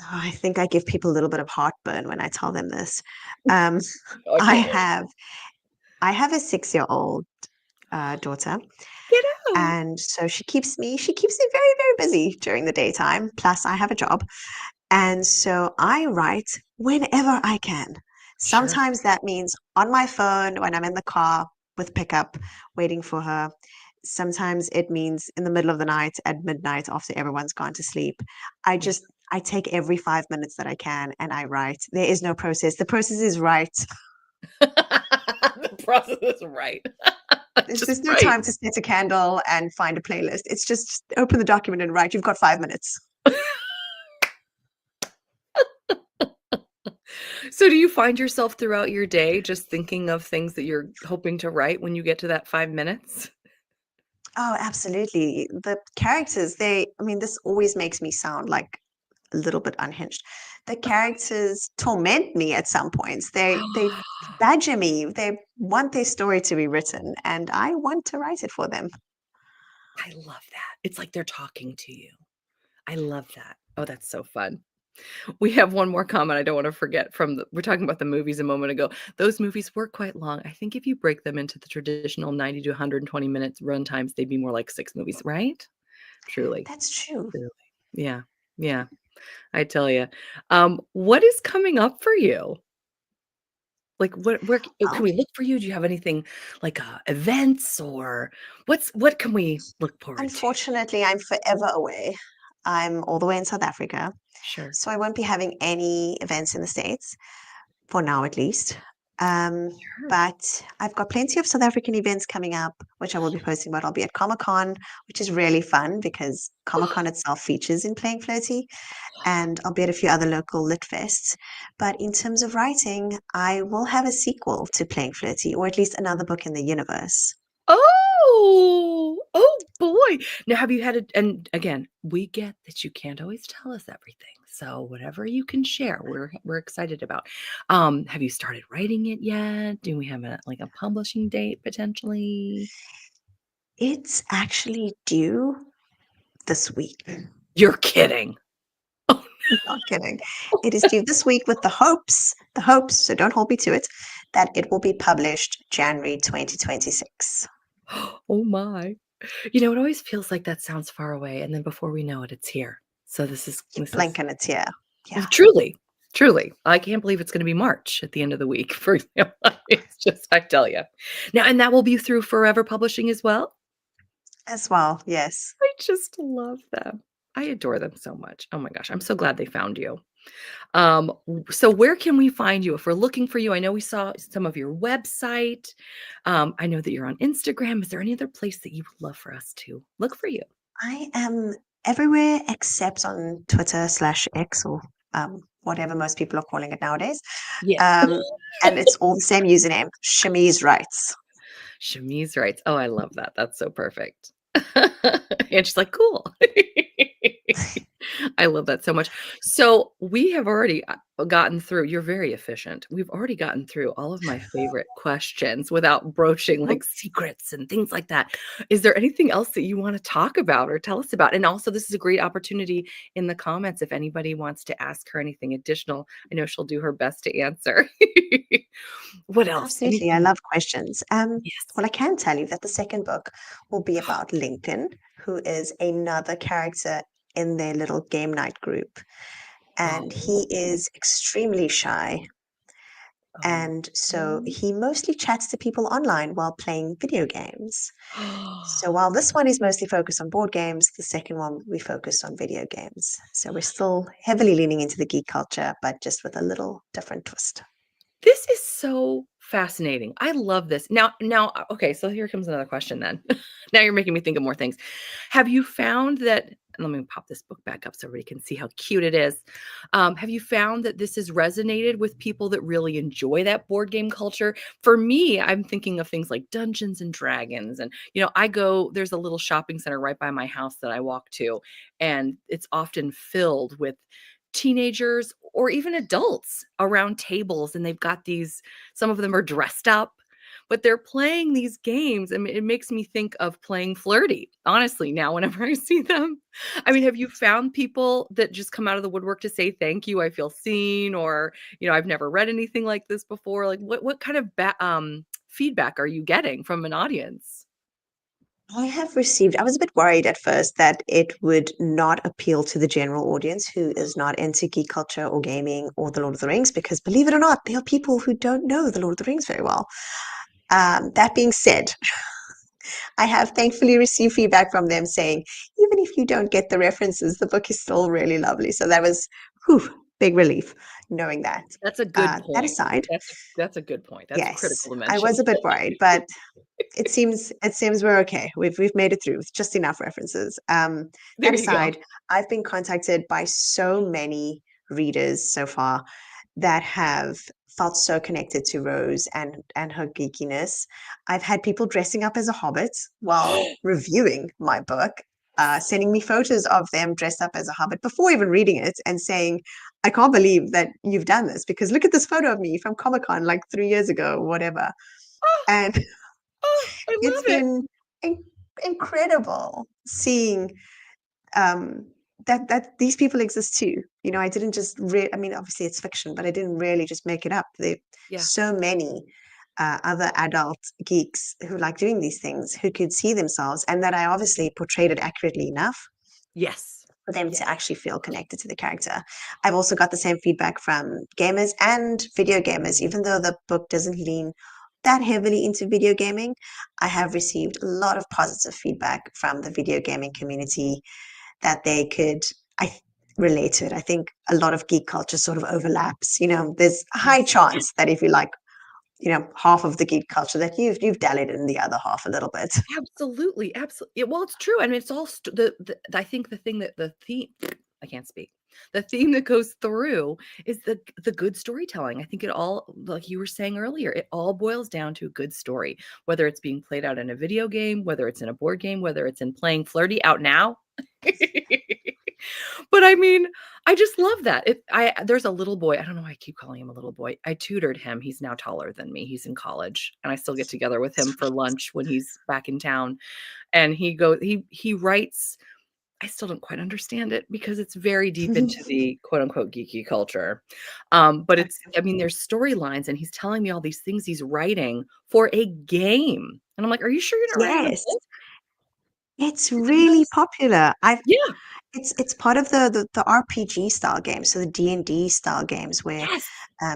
[SPEAKER 2] Oh, I think I give people a little bit of heartburn when I tell them this. Um,
[SPEAKER 1] it. Oh, I
[SPEAKER 2] I
[SPEAKER 1] can't wait.
[SPEAKER 2] have I have a 6-year-old daughter,
[SPEAKER 1] Get out.
[SPEAKER 2] and so she keeps me very, very busy during the daytime. Plus, I have a job, and so I write whenever I can.
[SPEAKER 1] Sure.
[SPEAKER 2] Sometimes that means on my phone when I'm in the car with pickup, waiting for her. Sometimes it means in the middle of the night at midnight after everyone's gone to sleep.
[SPEAKER 1] Yeah.
[SPEAKER 2] I take every 5 minutes that I can and I write. There is no process. The process is right.
[SPEAKER 1] The process is right. Just
[SPEAKER 2] There's no
[SPEAKER 1] right.
[SPEAKER 2] time to set a candle and find a playlist. It's just open the document and write. You've got 5 minutes.
[SPEAKER 1] So do you find yourself throughout your day just thinking of things that you're hoping to write when you get to that 5 minutes?
[SPEAKER 2] Oh, absolutely. The characters, I mean, this always makes me sound like a little bit unhinged. The characters torment me at some points. They badger me. They want their story to be written, and I want to write it for them.
[SPEAKER 1] I love that. It's like they're talking to you. I love that. Oh, that's so fun. We have one more comment I don't wanna forget from the we're talking about the movies a moment ago. Those movies were quite long. I think if you break them into the traditional 90 to 120 minutes run times, they'd be more like 6 movies, right? Truly,
[SPEAKER 2] That's true.
[SPEAKER 1] truly. Yeah, yeah, I tell you. What is coming up for you? Like, what where c can
[SPEAKER 2] Well,
[SPEAKER 1] we look for you? Do you have anything like, events or what can we look forward to?
[SPEAKER 2] unfortunately, I'm forever away. I'm all the way in South Africa,
[SPEAKER 1] Sure.
[SPEAKER 2] so I won't be having any events in the States. For now at least. Um,
[SPEAKER 1] Sure.
[SPEAKER 2] but I've got plenty of South African events coming up, which I will be posting about. I'll be at Comic Con, which is really fun because Comic Con itself features in playing Flirty, and I'll be at a few other local lit fests. But in terms of writing, I will have a sequel to Playing Flirty, or at least another book in the universe.
[SPEAKER 1] Oh! Oh, boy. Now have you had a and again, we get that you can't always tell us everything, so whatever you can share, we're excited about. Have you started writing it yet? Do we have a like, a publishing date potentially?
[SPEAKER 2] It's actually due this week.
[SPEAKER 1] You're kidding. Oh,
[SPEAKER 2] Not kidding. It is due this week with the hopes, so don't hold me to it, that it will be published January 2026.
[SPEAKER 1] oh my. You know, it always feels like that sounds far away, and then before we know it, it's here. So
[SPEAKER 2] You
[SPEAKER 1] this is
[SPEAKER 2] blink and it's here. Yeah.
[SPEAKER 1] truly, truly, I can't believe it's gonna be March at the end of the week, for example. It's just I tell you. Now and that will be through Forever Publishing as well?
[SPEAKER 2] As well, yes.
[SPEAKER 1] I just love them. I adore them so much. Oh my gosh, I'm so glad they found you. So where can we find you if we're looking for you? I know we saw some of your website. I know that you're on Instagram. Is there any other place that you would love for us to look for you?
[SPEAKER 2] I am everywhere except on Twitter/X or whatever most people are calling it nowadays.
[SPEAKER 1] Yeah.
[SPEAKER 2] Um, and it's all the same username, Shameez Writes.
[SPEAKER 1] Shameez writes, "Oh, I love that. That's so perfect." And she's like, "Cool." I love that so much. So we have already gotten through. You're very efficient. We've already gotten through all of my favorite questions without broaching
[SPEAKER 2] Mhm.
[SPEAKER 1] like secrets and things like that. Is there anything else that you want to talk about or tell us about? And also, this is a great opportunity in the comments if anybody wants to ask her anything additional. I know she'll do her best to answer. What else?
[SPEAKER 2] Absolutely. I
[SPEAKER 1] Anything?
[SPEAKER 2] love questions.
[SPEAKER 1] Yes.
[SPEAKER 2] Well, I can tell you that the second book will be about Lincoln. who is another character in their little game night group. And he
[SPEAKER 1] Oh.
[SPEAKER 2] is extremely shy.
[SPEAKER 1] Oh.
[SPEAKER 2] And so he mostly chats to people online while playing video games. So while this one is mostly focused on board games, the second one we focus on video games. So we're still heavily leaning into the geek culture, but just with a little different twist.
[SPEAKER 1] This is so fascinating. I love this. Okay, so here comes another question then. Now you're making me think of more things. Have you found that, let me pop this book back up so everybody can see how cute it is. Have you found that this has resonated with people that really enjoy that board game culture? For me, I'm thinking of things like Dungeons and Dragons. And, there's a little shopping center right by my house that I walk to, and it's often filled with teenagers or even adults around tables, and they've got these, some of them are dressed up, but they're playing these games, and it makes me think of playing Flirty, honestly, now whenever I see them. I mean, have you found people that just come out of the woodwork to say thank you, I feel seen, or I've never read anything like this before? Like, what kind of feedback are you getting from an audience?
[SPEAKER 2] I was a bit worried at first that it would not appeal to the general audience who is not into geek culture or gaming or The Lord of the Rings, because believe it or not, there are people who don't know The Lord of the Rings very well. That being said, I have thankfully received feedback from them saying, even if you don't get the references, the book is still really lovely. So that was, whew, big relief knowing that.
[SPEAKER 1] That's a good
[SPEAKER 2] That
[SPEAKER 1] point.
[SPEAKER 2] aside,
[SPEAKER 1] That's a good point. That's
[SPEAKER 2] yes,
[SPEAKER 1] critical to
[SPEAKER 2] I
[SPEAKER 1] mention.
[SPEAKER 2] was a bit worried, but it seems we're okay. We've made it through with just enough references.
[SPEAKER 1] There
[SPEAKER 2] That
[SPEAKER 1] you go.
[SPEAKER 2] aside, I've been contacted by so many readers so far that have felt so connected to Rose and her geekiness. I've had people dressing up as a hobbit while reviewing my book, sending me photos of them dressed up as a hobbit before even reading it and saying, I can't believe that you've done this because look at this photo of me from Comic Con like 3 years ago, or whatever. And
[SPEAKER 1] Oh, I
[SPEAKER 2] it's
[SPEAKER 1] love it.
[SPEAKER 2] been in- incredible seeing um, that these people exist too. I didn't just I mean, obviously it's fiction, but I didn't really just make it up. There
[SPEAKER 1] Yeah.
[SPEAKER 2] so many other adult geeks who like doing these things who could see themselves, and that I obviously portrayed it accurately enough
[SPEAKER 1] Yes.
[SPEAKER 2] for them
[SPEAKER 1] Yes.
[SPEAKER 2] to actually feel connected to the character. I've also got the same feedback from gamers and video gamers, even though the book doesn't lean that heavily into video gaming. I have received a lot of positive feedback from the video gaming community that they could I relate to it. I think a lot of geek culture sort of overlaps. There's a high
[SPEAKER 1] Yes.
[SPEAKER 2] chance that if you like, half of the geek culture, that you've dallied in the other half a little bit.
[SPEAKER 1] Absolutely, absolutely. Well, it's true, and it's all I think the thing that the theme I can't speak. The theme that goes through is the good storytelling. I think it all, like you were saying earlier, it all boils down to a good story, whether it's being played out in a video game, whether it's in a board game, whether it's in playing Flirty out now. But I mean, I just love that. There's a little boy, I don't know why I keep calling him a little boy. I tutored him. He's now taller than me. He's in college, and I still get together with him for
[SPEAKER 2] Sweet.
[SPEAKER 1] lunch when he's back in town. And he writes, I still don't quite understand it because it's very deep into the quote unquote geeky culture. But I mean, there's storylines, and he's telling me all these things he's writing for a game. And I'm like, are you sure you're not writing a
[SPEAKER 2] Yes,
[SPEAKER 1] book?
[SPEAKER 2] it's
[SPEAKER 1] Because he
[SPEAKER 2] really
[SPEAKER 1] goes,
[SPEAKER 2] popular.
[SPEAKER 1] yeah,
[SPEAKER 2] It's part of the RPG style games, so the D&D style games where
[SPEAKER 1] yes.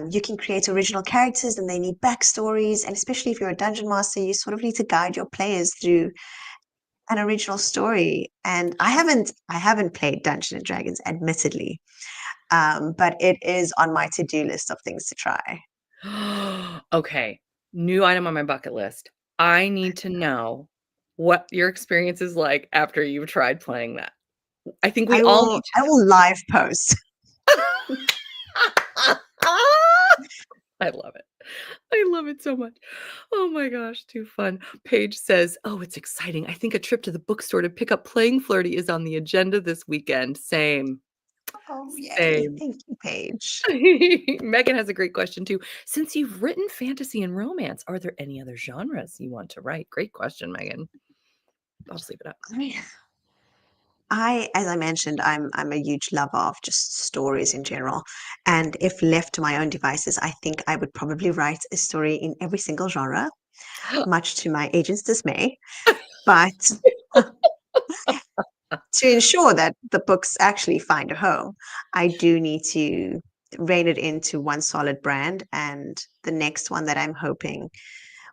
[SPEAKER 2] you can create original characters and they need backstories. And especially if you're a dungeon master, you sort of need to guide your players through an original story. And I haven't played Dungeons and Dragons, admittedly, but it is on my to-do list of things to try.
[SPEAKER 1] Okay, new item on my bucket list. I need to know what your experience is like after you've tried playing that. I think we
[SPEAKER 2] I
[SPEAKER 1] all
[SPEAKER 2] will
[SPEAKER 1] need
[SPEAKER 2] I will live post.
[SPEAKER 1] to. I love it. I love it so much. Oh my gosh, too fun. Paige says, "Oh, it's exciting. I think a trip to the bookstore to pick up Playing Flirty is on the agenda this weekend." Same.
[SPEAKER 2] Oh, yay.
[SPEAKER 1] Same.
[SPEAKER 2] Thank you, Paige.
[SPEAKER 1] Megan has a great question too. Since you've written fantasy and romance, are there any other genres you want to write? Great question, Megan. I'll just leave it up.
[SPEAKER 2] As I mentioned, I'm a huge lover of just stories in general. And if left to my own devices, I think I would probably write a story in every single genre, much to my agent's dismay. But To ensure that the books actually find a home, I do need to rein it into one solid brand. And the next one that I'm hoping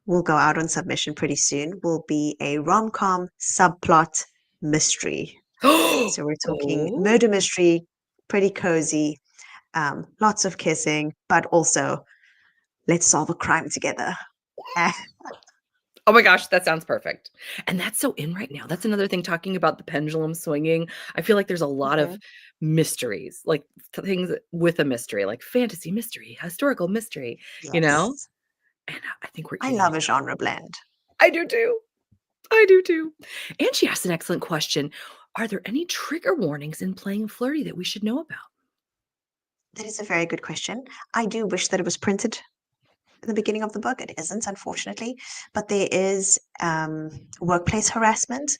[SPEAKER 2] will go out on submission pretty soon will be a rom-com subplot mystery. So we're talking
[SPEAKER 1] Oh.
[SPEAKER 2] murder mystery, pretty cozy, lots of kissing, but also let's solve a crime together. Eh,
[SPEAKER 1] Oh my gosh, that sounds perfect. And that's so in right now. That's another thing talking about the pendulum swinging. I feel like there's a lot of
[SPEAKER 2] mhm.
[SPEAKER 1] mysteries, like things with a mystery, like fantasy mystery, historical mystery, you know?
[SPEAKER 2] Yes.
[SPEAKER 1] And I think we're
[SPEAKER 2] I
[SPEAKER 1] getting
[SPEAKER 2] love a
[SPEAKER 1] there.
[SPEAKER 2] genre blend.
[SPEAKER 1] I do too. I do too. And she asked an excellent question. Are there any trigger warnings in playing Flirty that we should know about?
[SPEAKER 2] That is a very good question. I do wish that it was printed in the beginning of the book. It isn't, unfortunately, but there is workplace harassment.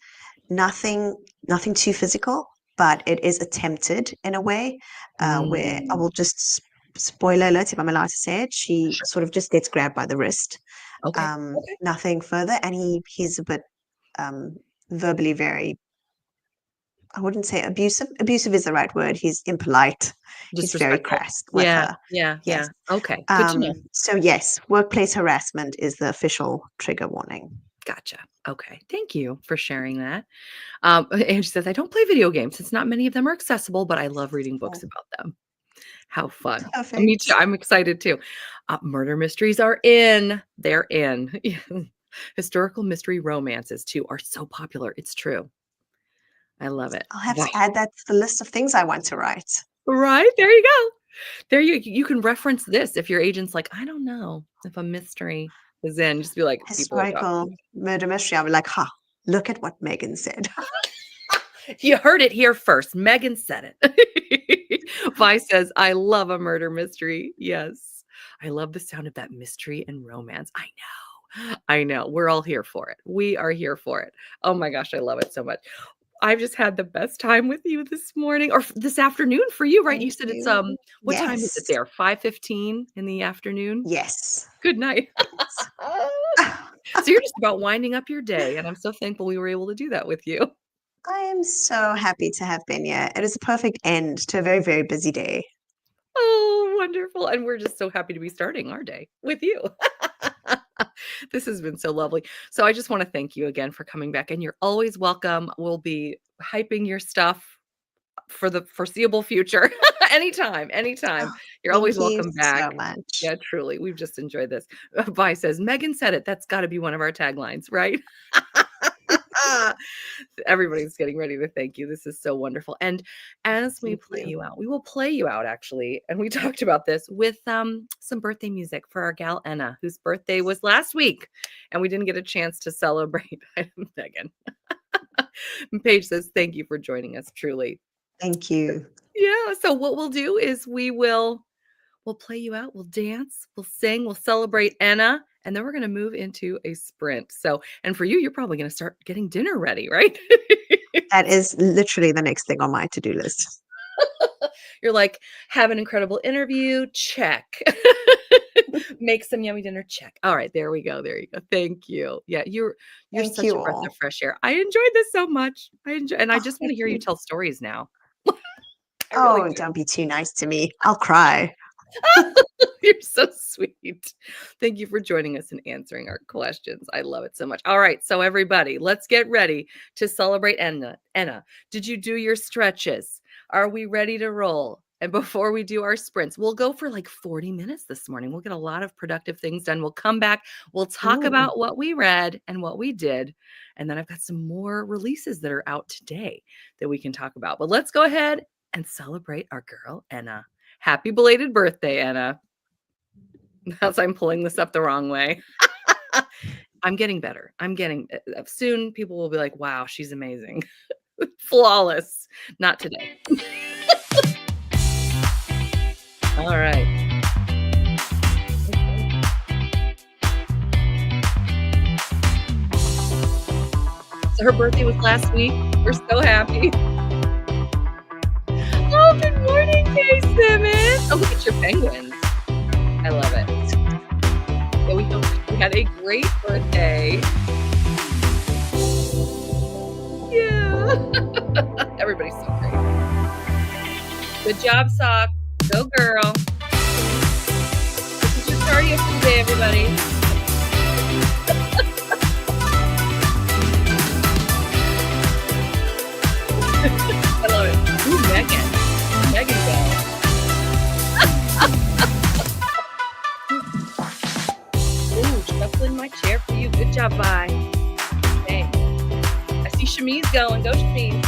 [SPEAKER 2] Nothing, nothing too physical, but it is attempted in a way where I
[SPEAKER 1] Mm,
[SPEAKER 2] will just spoiler alert if I'm allowed to say it. She
[SPEAKER 1] sure.
[SPEAKER 2] sort of just gets grabbed by the wrist.
[SPEAKER 1] Okay. Okay.
[SPEAKER 2] Nothing further, and he's a bit um, verbally very. I wouldn't say abusive. Abusive is the right word. He's impolite. He's very
[SPEAKER 1] Disrespectful.
[SPEAKER 2] crass with
[SPEAKER 1] Yeah.
[SPEAKER 2] her.
[SPEAKER 1] Yeah.
[SPEAKER 2] Yes.
[SPEAKER 1] Yeah. Okay. Good to know.
[SPEAKER 2] So yes, workplace harassment is the official trigger warning.
[SPEAKER 1] Gotcha. Okay. Thank you for sharing that. And she says, I don't play video games since not many of them are accessible, but I love reading books
[SPEAKER 2] Oh,
[SPEAKER 1] about them. How fun. Me too.
[SPEAKER 2] perfect.
[SPEAKER 1] I'm excited too. Murder mysteries are in. They're in. Historical mystery romances too are so popular. It's true. I love it.
[SPEAKER 2] I'll have
[SPEAKER 1] Wow.
[SPEAKER 2] to add that to the list of things I want to write.
[SPEAKER 1] Right? There you go. There you can reference this if your agent's like, I don't know if a mystery is in. Just be like, people are talking.
[SPEAKER 2] Historical murder mystery. I'll be like, ha, look at what Megan said.
[SPEAKER 1] You heard it here first. Megan said it. Vi says, I love a murder mystery. Yes. I love the sound of that mystery and romance. I know. I know. We're all here for it. We are here for it. Oh my gosh, I love it so much. I've just had the best time with you this morning or this afternoon for you, right? You
[SPEAKER 2] Thank
[SPEAKER 1] said it's
[SPEAKER 2] you.
[SPEAKER 1] what time is it
[SPEAKER 2] Yes.
[SPEAKER 1] there? 5:15 in the afternoon?
[SPEAKER 2] Yes.
[SPEAKER 1] Good night.
[SPEAKER 2] Yes.
[SPEAKER 1] So you're just about winding up your day, and I'm so thankful we were able to do that with you.
[SPEAKER 2] I am so happy to have been here. It is a perfect end to a very, very busy day.
[SPEAKER 1] Oh, wonderful. And we're just so happy to be starting our day with you. This has been so lovely. So I just want to thank you again for coming back, and you're always welcome. We'll be hyping your stuff for the foreseeable future. Anytime, anytime.
[SPEAKER 2] Oh,
[SPEAKER 1] You're always
[SPEAKER 2] thank you
[SPEAKER 1] welcome
[SPEAKER 2] so
[SPEAKER 1] back.
[SPEAKER 2] much.
[SPEAKER 1] Yeah, truly. We've just enjoyed this. Vi says, Megan said it. That's got to be one of our taglines, right? Everybody's getting ready to thank you. This is so wonderful. And as we
[SPEAKER 2] Thank
[SPEAKER 1] play
[SPEAKER 2] you.
[SPEAKER 1] you out, we will play you out actually. And we talked about this with some birthday music for our gal Enna, whose birthday was last week. And we didn't get a chance to celebrate Megan. And Paige says, thank you for joining us, truly.
[SPEAKER 2] Thank you.
[SPEAKER 1] Yeah. So what we'll do is we'll play you out, we'll dance, we'll sing, we'll celebrate Enna, and then we're gonna move into a sprint. So, and for you, you're probably gonna start getting dinner ready, right?
[SPEAKER 2] That is literally the next thing on my to-do list.
[SPEAKER 1] You're like, have an incredible interview, check. Make some yummy dinner, check. All right, there we go. There you go. Thank you. Yeah, you're
[SPEAKER 2] Thank
[SPEAKER 1] such
[SPEAKER 2] you
[SPEAKER 1] a breath of
[SPEAKER 2] all.
[SPEAKER 1] fresh air. I enjoyed this so much. And I
[SPEAKER 2] Oh,
[SPEAKER 1] just want
[SPEAKER 2] thank
[SPEAKER 1] to hear you
[SPEAKER 2] you.
[SPEAKER 1] tell stories now. I really
[SPEAKER 2] Oh,
[SPEAKER 1] do.
[SPEAKER 2] don't be too nice to me. I'll cry.
[SPEAKER 1] You're so sweet. Thank you for joining us and answering our questions. I love it so much. All right, so everybody, let's get ready to celebrate Enna. Enna, did you do your stretches? Are we ready to roll? And before we do our sprints, we'll go for like 40 minutes this morning. We'll get a lot of productive things done. We'll come back. We'll talk
[SPEAKER 2] Ooh,
[SPEAKER 1] about what we read and what we did. And then I've got some more releases that are out today that we can talk about. But let's go ahead and celebrate our girl, Enna. Happy belated birthday, Enna. As I'm pulling this up the wrong way. I'm getting better. I'm getting soon people will be like, "Wow, she's amazing." Flawless. Not today. All right. So her birthday was last week. We're so happy. Oh, good morning, Kay Simmons. Oh, look at your penguins. I love it. Yeah, we hope you had a great birthday. Yeah. job, sock. Go, girl. This is your cardio for the day, everybody. I love it. Ooh, Megan. Megan go. Ooh, shuffling my chair for you. Good job, bye. Hey. I see Shameez going. Go, Shameez.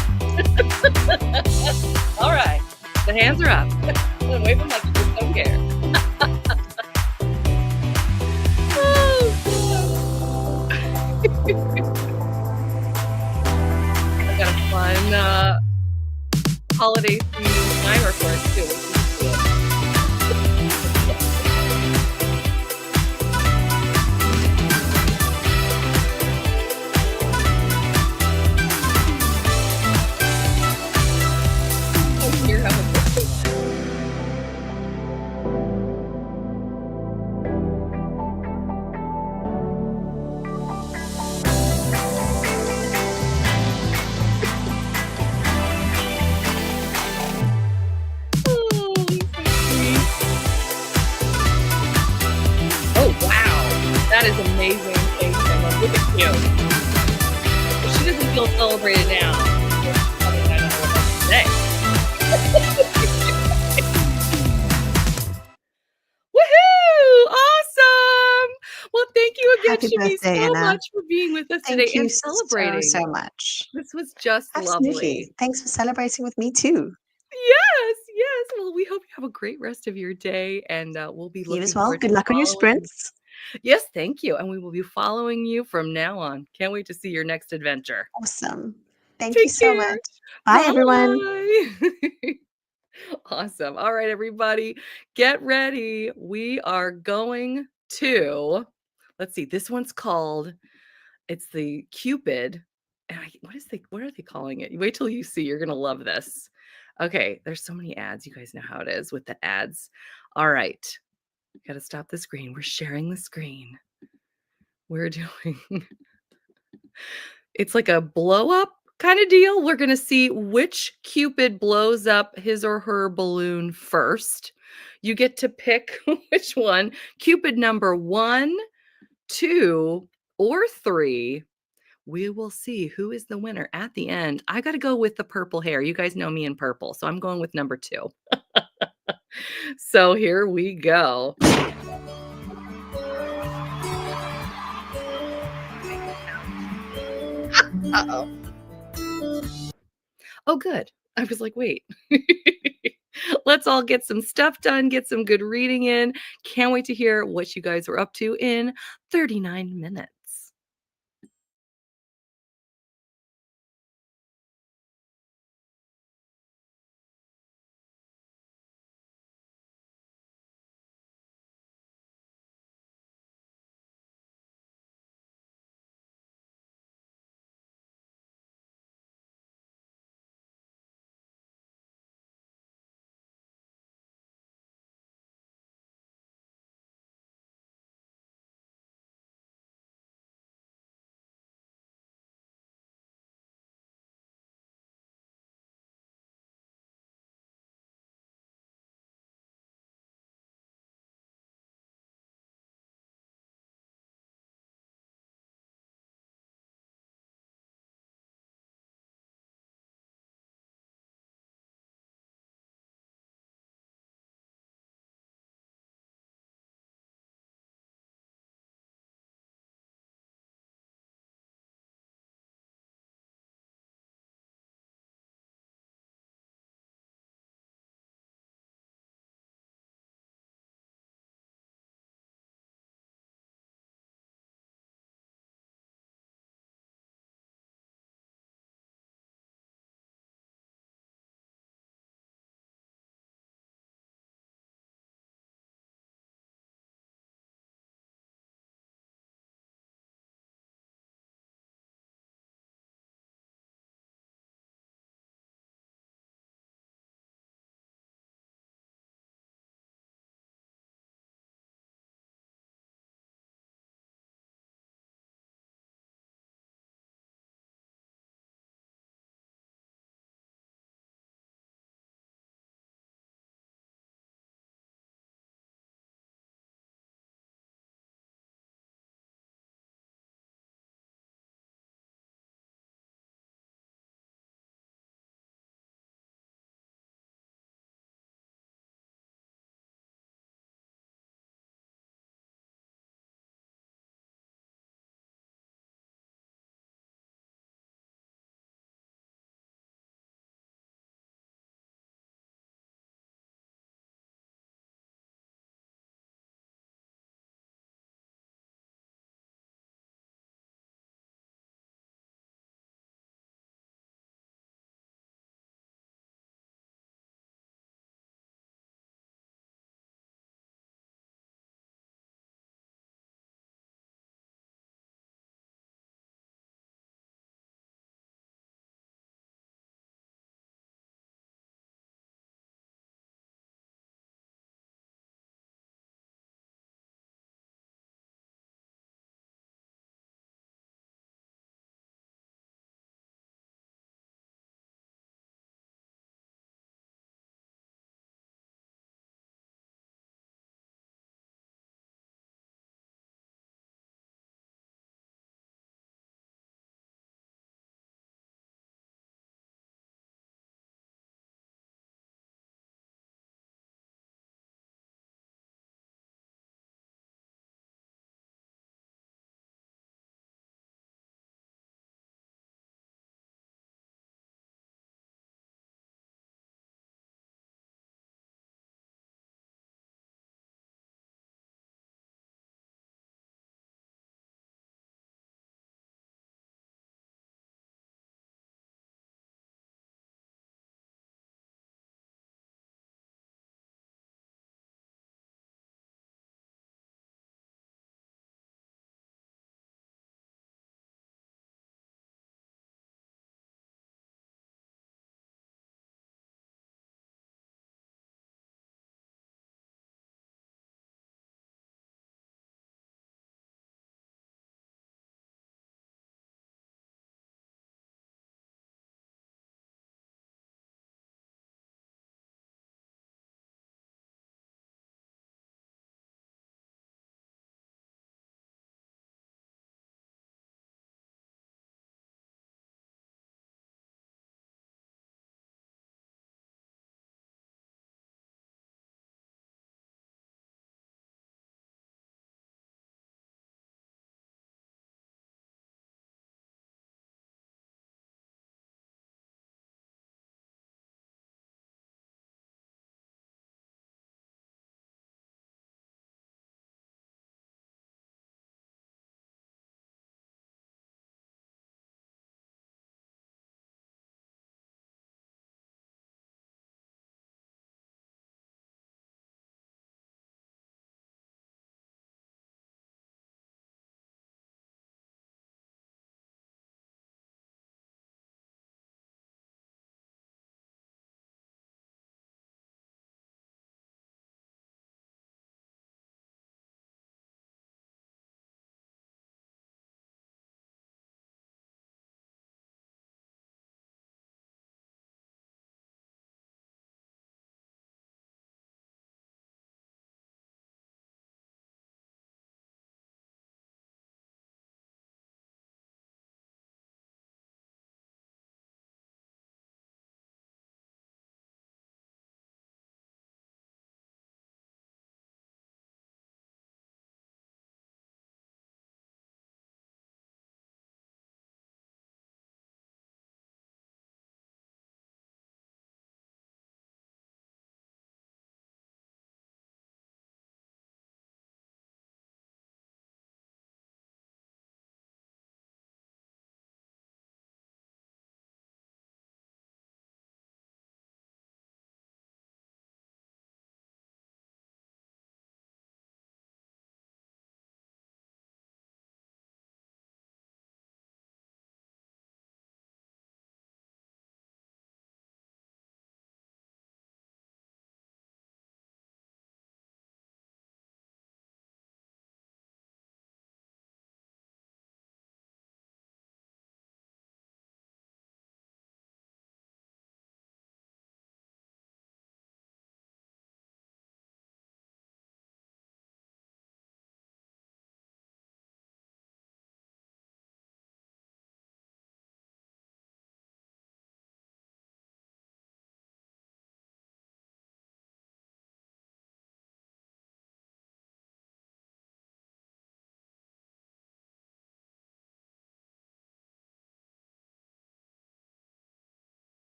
[SPEAKER 1] All right. The hands are up. And wave them like you just don't care. I got a fun holiday themed timer for us too. That is amazing. Thanks, Emma. Look at you. If she doesn't feel celebrated now, probably not know what to say. Woohoo! Awesome! Well, thank you again,
[SPEAKER 2] Happy
[SPEAKER 1] Shameez,
[SPEAKER 2] birthday,
[SPEAKER 1] so
[SPEAKER 2] Anna.
[SPEAKER 1] much for being with us today
[SPEAKER 2] Thank you
[SPEAKER 1] and
[SPEAKER 2] so,
[SPEAKER 1] celebrating.
[SPEAKER 2] so much.
[SPEAKER 1] This was just
[SPEAKER 2] Absolutely.
[SPEAKER 1] lovely.
[SPEAKER 2] Thanks for celebrating with me too.
[SPEAKER 1] Yes, yes. Well, we hope you have a great rest of your day, and we'll be looking
[SPEAKER 2] You as well.
[SPEAKER 1] forward
[SPEAKER 2] Good
[SPEAKER 1] to
[SPEAKER 2] luck on your
[SPEAKER 1] following you.
[SPEAKER 2] sprints.
[SPEAKER 1] Yes, thank you. And we will be following you from now on. Can't wait to see your next adventure.
[SPEAKER 2] Awesome. Thank
[SPEAKER 1] Take
[SPEAKER 2] you so
[SPEAKER 1] care.
[SPEAKER 2] much. Bye, everyone.
[SPEAKER 1] Awesome. All right, everybody, get ready. We are going to, let's see, this one's called, it's the Cupid. And what are they calling it? Wait till you see. You're going to love this. Okay, there's so many ads. You guys know how it is with the ads. All right. Got to stop the screen. We're sharing the screen. We're doing, it's like a blow up kind of deal. We're going to see which Cupid blows up his or her balloon first. You get to pick which one. Cupid number 1, 2, or 3. We will see who is the winner at the end. I got to go with the purple hair. You guys know me in purple, so I'm going with number 2. So here we go. Uh-oh. Oh, good. I was like, wait. Let's all get some stuff done, get some good reading in. Can't wait to hear what you guys were up to in 39 minutes.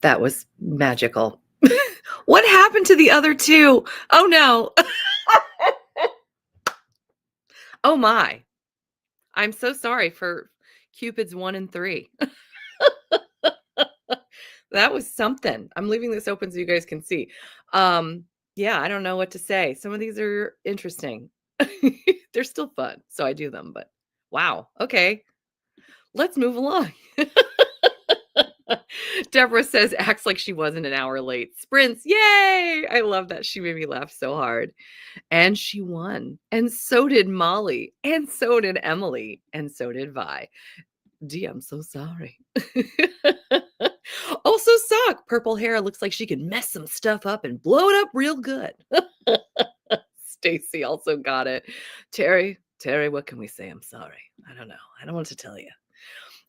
[SPEAKER 1] That was magical. What happened to the other two? Oh no. Oh my. I'm so sorry for Cupids 1 and 3. That was something. I'm leaving this open so you guys can see. Yeah, I don't know what to say. Some of these are interesting. They're still fun, so I do them, but wow. Okay. Let's move along. Deborah says, acts like she wasn't an hour late. Sprints. Yay! I love that. She made me laugh so hard. And she won. And so did Molly. And so did Emily. And so did Vi. Dee, I'm so sorry. Also, Sock. Purple hair looks like she can mess some stuff up and blow it up real good. Stacy also got it. Terry, what can we say? I'm sorry. I don't know. I don't want to tell you.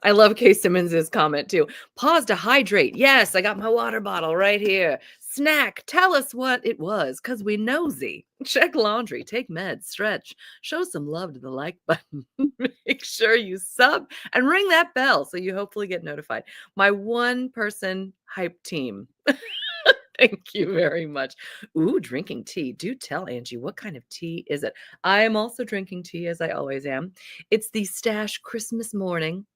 [SPEAKER 1] I love Kay Simmons's comment too. Pause to hydrate. Yes, I got my water bottle right here. Snack. Tell us what it was, cause we nosy. Check laundry. Take meds. Stretch. Show some love to the like button. Make sure you sub and ring that bell so you hopefully get notified. My one-person hype team. Thank you very much. Ooh, drinking tea. Do tell Angie, what kind of tea is it? I am also drinking tea, as I always am. It's the Stash Christmas Morning,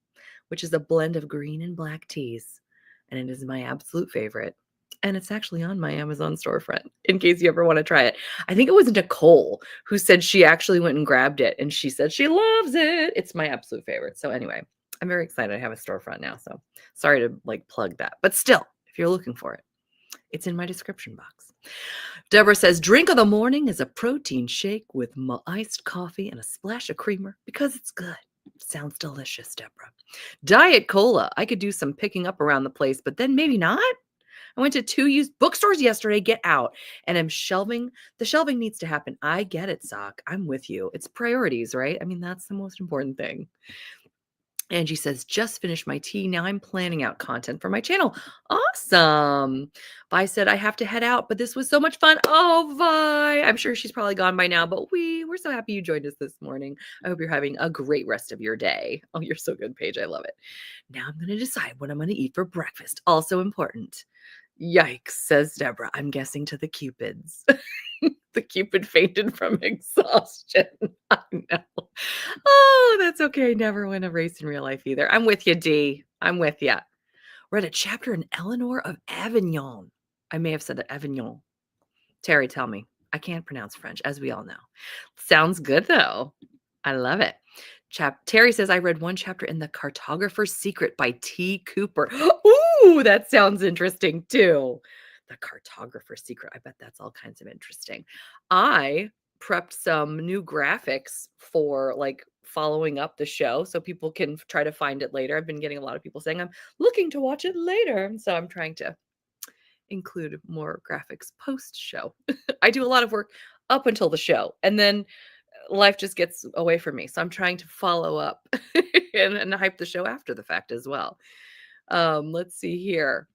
[SPEAKER 1] which is a blend of green and black teas. And it is my absolute favorite. And it's actually on my Amazon storefront in case you ever want to try it. I think it was Nicole who said she actually went and grabbed it and she said she loves it. It's my absolute favorite. So anyway, I'm very excited I have a storefront now. So sorry to plug that. But still, if you're looking for it, it's in my description box. Deborah says, drink of the morning is a protein shake with iced coffee and a splash of creamer because it's good. Sounds delicious, Deborah. Diet Cola. I could do some picking up around the place, but then maybe not. I went to 2 used bookstores yesterday. Get out. And I'm shelving. The shelving needs to happen. I get it, Sock. I'm with you. It's priorities, right? I mean, that's the most important thing. Angie says, just finished my tea. Now I'm planning out content for my channel. Awesome. Vi said, I have to head out, but this was so much fun. Oh, Vi. I'm sure she's probably gone by now, but we're so happy you joined us this morning. I hope you're having a great rest of your day. Oh, you're so good, Paige. I love it. Now I'm going to decide what I'm going to eat for breakfast. Also important. Yikes, says Deborah. I'm guessing to the Cupids. The Cupid fainted from exhaustion. I know. Oh, that's okay. Never win a race in real life either. I'm with you, Dee. I'm with you. Read a chapter in Eleanor of Avignon. I may have said Avignon. Terry, tell me. I can't pronounce French, as we all know. Sounds good, though. I love it. Terry says, I read one chapter in The Cartographer's Secret by T. Cooper. Ooh, that sounds interesting, too. The Cartographer's Secret. I bet that's all kinds of interesting. I prepped some new graphics for following up the show so people can try to find it later. I've been getting a lot of people saying I'm looking to watch it later. So I'm trying to include more graphics post show. I do a lot of work up until the show and then life just gets away from me. So I'm trying to follow up and hype the show after the fact as well. Let's see here.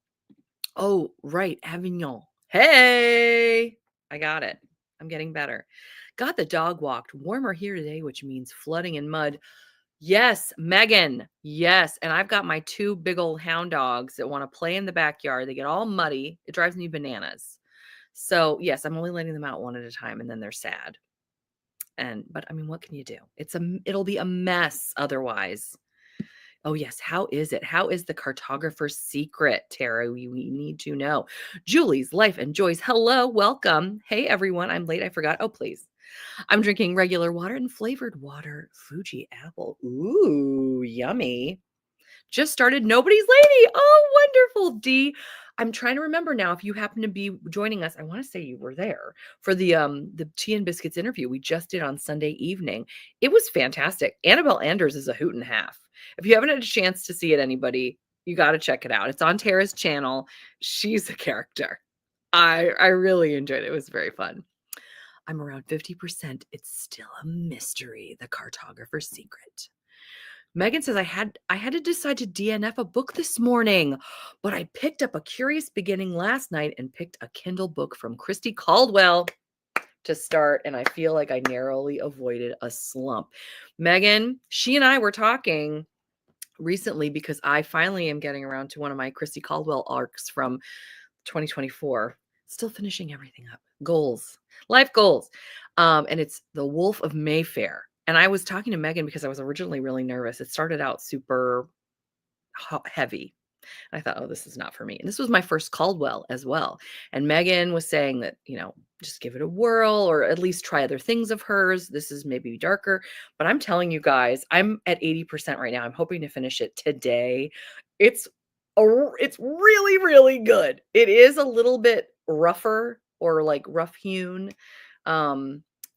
[SPEAKER 1] Oh, right. Avignon. Hey, I got it. I'm getting better. Got the dog walked. Warmer here today, which means flooding and mud. Yes, Megan. Yes. And I've got my 2 big old hound dogs that want to play in the backyard. They get all muddy. It drives me bananas. So yes, I'm only letting them out one at a time and then they're sad. But I mean, what can you do? It'll be a mess otherwise. Oh yes, how is it? How is the Cartographer's Secret, Tara? We need to know. Julie's Life and Joyce. Hello, welcome. Hey everyone, I'm late. I forgot. Oh please. I'm drinking regular water and flavored water. Fuji apple. Ooh, yummy. Just started Nobody's Lady. Oh, wonderful, Dee. I'm trying to remember now if you happen to be joining us. I want to say you were there for the Tea and Biscuits interview we just did on Sunday evening. It was fantastic. Annabelle Anders is a hoot and a half. If you haven't had a chance to see it, anybody, you got to check it out. It's on Tara's channel. She's a character. I really enjoyed it. It was very fun. I'm around 50%. It's still a mystery. The Cartographer's Secret. Megan says, I had to decide to DNF a book this morning, but I picked up A Curious Beginning last night and picked a Kindle book from Christy Caldwell to start, and I feel like I narrowly avoided a slump. Megan, she and I were talking recently because I finally am getting around to one of my Christy Caldwell arcs from 2024. Still finishing everything up. Goals, life goals. And it's The Wolf of Mayfair. And I was talking to Megan because I was originally really nervous. It started out super heavy. I thought, oh, this is not for me. And this was my first Caldwell as well. And Megan was saying that, just give it a whirl or at least try other things of hers. This is maybe darker. But I'm telling you guys, I'm at 80% right now. I'm hoping to finish it today. It's really, really good. It is a little bit rougher or like rough hewn,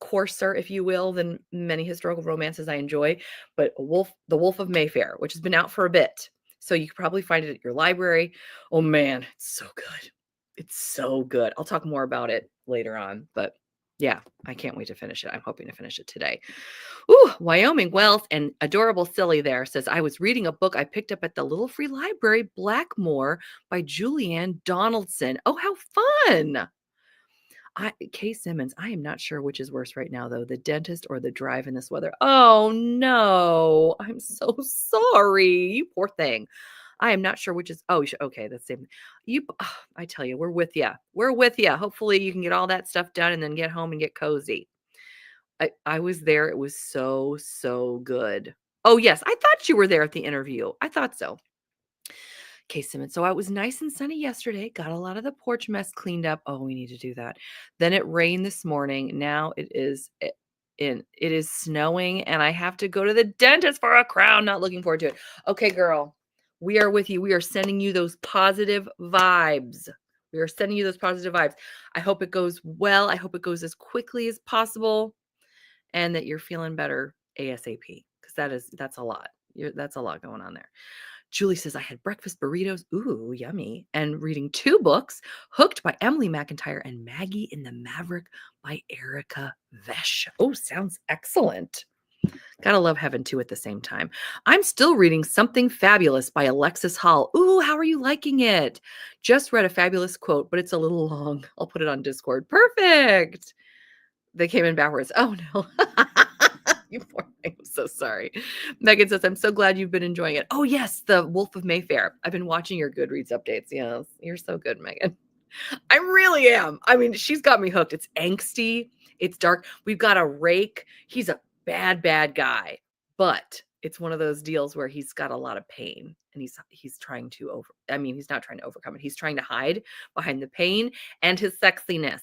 [SPEAKER 1] coarser, if you will, than many historical romances I enjoy. But The Wolf of Mayfair, which has been out for a bit. So you could probably find it at your library. Oh man, it's so good. It's so good. I'll talk more about it later on, but yeah, I can't wait to finish it. I'm hoping to finish it today. Ooh, Wyoming Wealth and Adorable Silly there says, I was reading a book I picked up at the Little Free Library, Blackmore by Julianne Donaldson. Oh, how fun. Kay Simmons, I am not sure which is worse right now, though, the dentist or the drive in this weather. Oh, no. I'm so sorry. You poor thing. I am not sure which is. Oh, okay. That's same. I tell you, we're with you. We're with you. Hopefully, you can get all that stuff done and then get home and get cozy. I was there. It was so, so good. Oh, yes. I thought you were there at the interview. I thought so. Okay, Simmons. So it was nice and sunny yesterday. Got a lot of the porch mess cleaned up. Oh, we need to do that. Then it rained this morning. Now it is snowing and I have to go to the dentist for a crown. Not looking forward to it. Okay, girl. We are with you. We are sending you those positive vibes. We are sending you those positive vibes. I hope it goes well. I hope it goes as quickly as possible and that you're feeling better ASAP because that's a lot. That's a lot going on there. Julie says, I had breakfast burritos. Ooh, yummy. And reading 2 books, Hooked by Emily McIntyre and Maggie in the Maverick by Erica Vesh. Oh, sounds excellent. Gotta love having 2 at the same time. I'm still reading Something Fabulous by Alexis Hall. Ooh, how are you liking it? Just read a fabulous quote, but it's a little long. I'll put it on Discord. Perfect. They came in backwards. Oh, no. You poor thing. I'm so sorry. Megan says, I'm so glad you've been enjoying it. Oh, yes. The Wolf of Mayfair. I've been watching your Goodreads updates. Yes. You're so good, Megan. I really am. I mean, she's got me hooked. It's angsty. It's dark. We've got a rake. He's a bad, bad guy. But it's one of those deals where he's got a lot of pain and he's trying to he's not trying to overcome it. He's trying to hide behind the pain and his sexiness.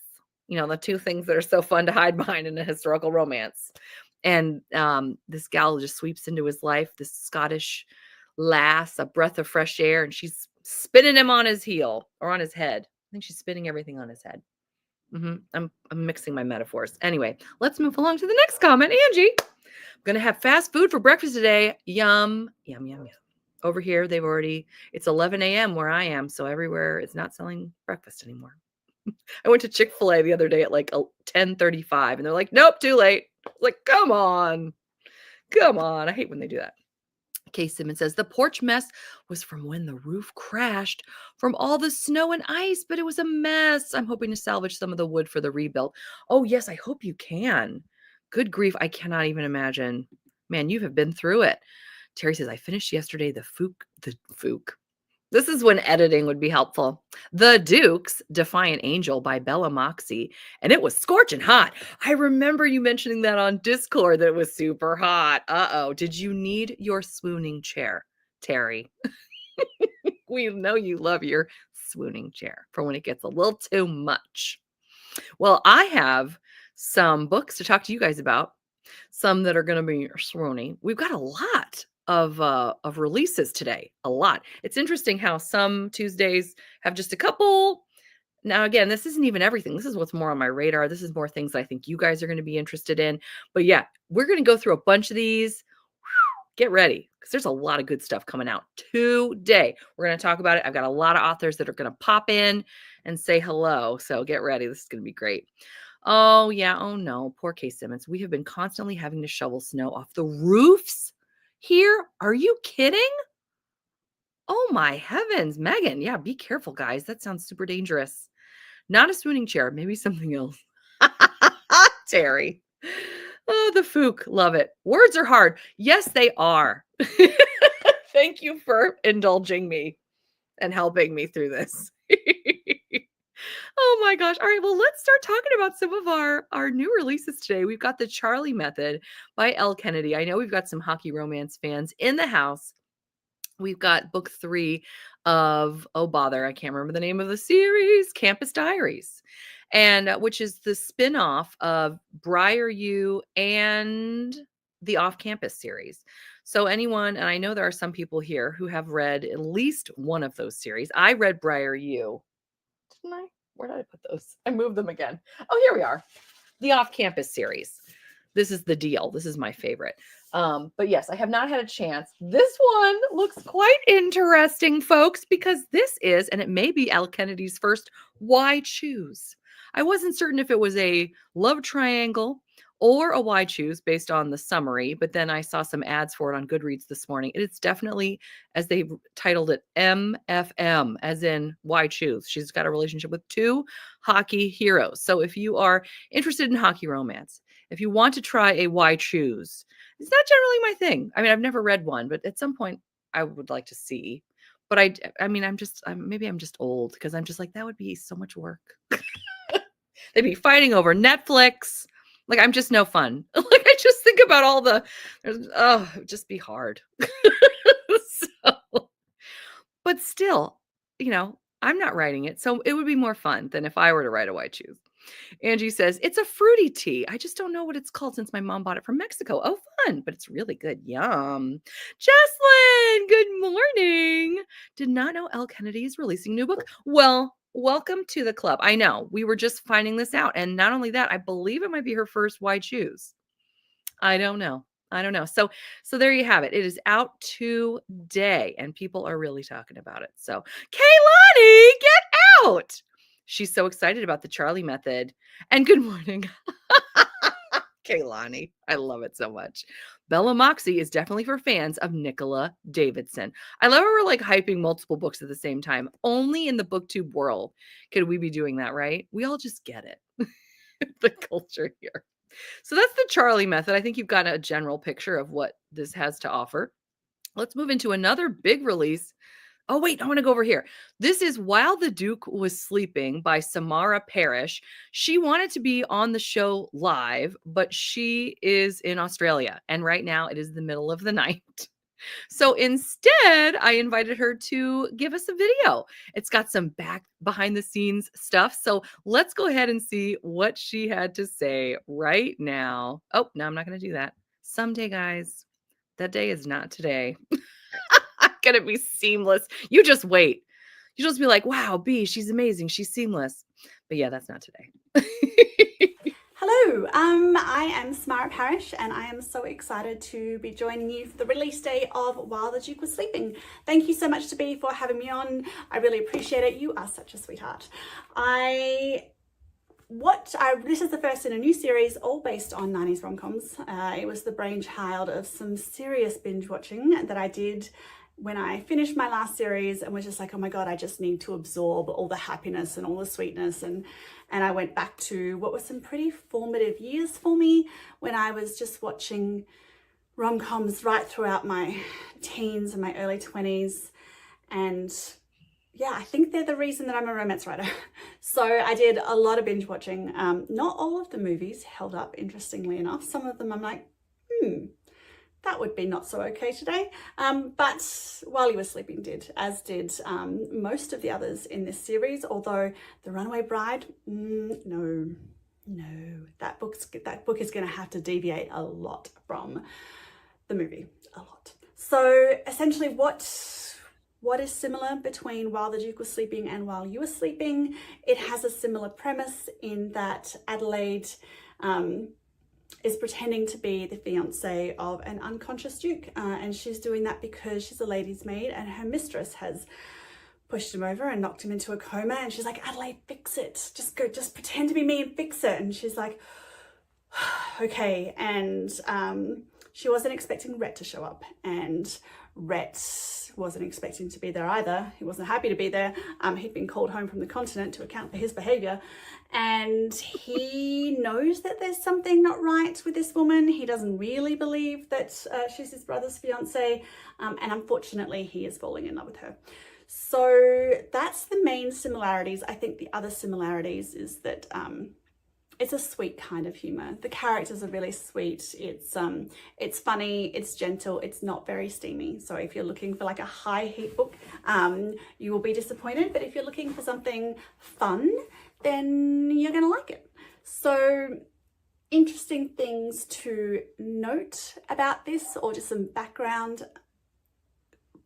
[SPEAKER 1] The 2 things that are so fun to hide behind in a historical romance. And this gal just sweeps into his life, this Scottish lass, a breath of fresh air, and she's spinning him on his heel or on his head. I think she's spinning everything on his head. I'm mixing my metaphors. Anyway, let's move along to the next comment. Angie, I'm going to have fast food for breakfast today. Yum, yum, yum, yum. Over here, it's 11 a.m. where I am, so everywhere it's not selling breakfast anymore. I went to Chick-fil-A the other day at like 10:35 and they're like, nope, too late. Like, come on. I hate when they do that. Kay Simmons says, the porch mess was from when the roof crashed from all the snow and ice, but it was a mess. I'm hoping to salvage some of the wood for the rebuild. Oh, yes, I hope you can. Good grief. I cannot even imagine. Man, you have been through it. Terry says, I finished yesterday the Fook. This is when editing would be helpful. The Duke's Defiant Angel by Bella Moxie. And it was scorching hot. I remember you mentioning that on Discord that it was super hot. Uh-oh. Did you need your swooning chair, Terry? We know you love your swooning chair for when it gets a little too much. Well, I have some books to talk to you guys about. Some that are going to be swooning. We've got a lot of releases today. A lot. It's interesting how some Tuesdays have just a couple. Now, again, this isn't even everything. This is what's more on my radar. This is more things I think you guys are going to be interested in. But yeah, we're going to go through a bunch of these. Get ready because there's a lot of good stuff coming out today. We're going to talk about it. I've got a lot of authors that are going to pop in and say hello. So get ready. This is going to be great. Oh, yeah. Oh, no. Poor Kay Simmons. We have been constantly having to shovel snow off the roofs here. Are you kidding? Oh, my heavens. Megan. Yeah, be careful, guys. That sounds super dangerous. Not a swooning chair. Maybe something else. Terry. Oh, the Fook. Love it. Words are hard. Yes, they are. Thank you for indulging me and helping me through this. Oh my gosh. All right, well, let's start talking about some of our new releases today. We've got The Charlie Method by Elle Kennedy. I know we've got some hockey romance fans in the house. We've got book 3 of, oh bother, I can't remember the name of the series, Campus Diaries, and which is the spin-off of Briar U and the Off-Campus series. So anyone, and I know there are some people here who have read at least one of those series. I read Briar U. Didn't I? Where did I put those? I moved them again. Oh, here we are. The Off-Campus series. This is the deal. This is my favorite. But yes, I have not had a chance. This one looks quite interesting, folks, because this is, and it may be Elle Kennedy's first Why Choose. I wasn't certain if it was a love triangle or a Why Choose based on the summary, but then I saw some ads for it on Goodreads this morning. It's definitely, as they titled it, MFM, as in Why Choose. She's got a relationship with 2 hockey heroes. So if you are interested in hockey romance, if you want to try a Why Choose, it's not generally my thing. I mean, I've never read one, but at some point I would like to see. But I mean, maybe I'm just old because I'm just like, that would be so much work. They'd be fighting over Netflix. Like, I'm just no fun. Like, I just think about all the, it would just be hard. So, but still, I'm not writing it. So it would be more fun than if I were to write a Why Choose. Angie says, it's a fruity tea. I just don't know what it's called since my mom bought it from Mexico. Oh, fun, but it's really good. Yum. Jesslyn, good morning. Did not know Elle Kennedy is releasing a new book. Well, welcome to the club. I know, we were just finding this out. And not only that, I believe it might be her first Why Choose. I don't know. So there you have it. It is out today and people are really talking about it. So Kaylani, get out. She's so excited about the Charlie Method. And good morning. Kaylani. I love it so much. Bella Moxie is definitely for fans of Nicola Davidson. I love how we're like hyping multiple books at the same time. Only in the booktube world could we be doing that, right? We all just get it. The culture here. So that's the Charlie Method. I think you've got a general picture of what this has to offer. Let's move into another big release. Oh, wait, I want to go over here. This is While the Duke Was Sleeping by Samara Parish. She wanted to be on the show live, but she is in Australia. And right now it is the middle of the night. So instead, I invited her to give us a video. It's got some behind the scenes stuff. So let's go ahead and see what she had to say right now. Oh, no, I'm not going to do that. Someday, guys. That day is not today. I'm going to be seamless. You just wait. You just be like, wow, B, she's amazing. She's seamless. But yeah, that's not today.
[SPEAKER 3] Hello, I am Samara Parish and I am so excited to be joining you for the release day of While the Duke Was Sleeping. Thank you so much to B for having me on. I really appreciate it. You are such a sweetheart. This is the first in a new series, all based on 90s rom-coms. It was the brainchild of some serious binge watching that I did when I finished my last series and was just like, oh my God, I just need to absorb all the happiness and all the sweetness. And I went back to what were some pretty formative years for me when I was just watching rom-coms right throughout my teens and my early 20s. And yeah, I think they're the reason that I'm a romance writer. So I did a lot of binge watching. Not all of the movies held up, interestingly enough. Some of them I'm like, that would be not so okay today. But While You Were Sleeping did, as did most of the others in this series, although The Runaway Bride, no, that book is going to have to deviate a lot from the movie, a lot. So essentially what is similar between While the Duke Was Sleeping and While You Were Sleeping? It has a similar premise in that Adelaide is pretending to be the fiance of an unconscious duke, and she's doing that because she's a lady's maid and her mistress has pushed him over and knocked him into a coma, and she's like, Adelaide, fix it, just pretend to be me and fix it. And she's like, okay. And she wasn't expecting Rhett to show up, and Rhett wasn't expecting to be there either. He wasn't happy to be there. He'd been called home from the continent to account for his behavior, and he knows that there's something not right with this woman. He doesn't really believe that she's his brother's fiance, and unfortunately he is falling in love with her. So that's the main similarities. I think the other similarities is that it's a sweet kind of humor. The characters are really sweet. It's funny, it's gentle, it's not very steamy. So if you're looking for like a high heat book, you will be disappointed. But if you're looking for something fun, then you're gonna like it. So interesting things to note about this, or just some background.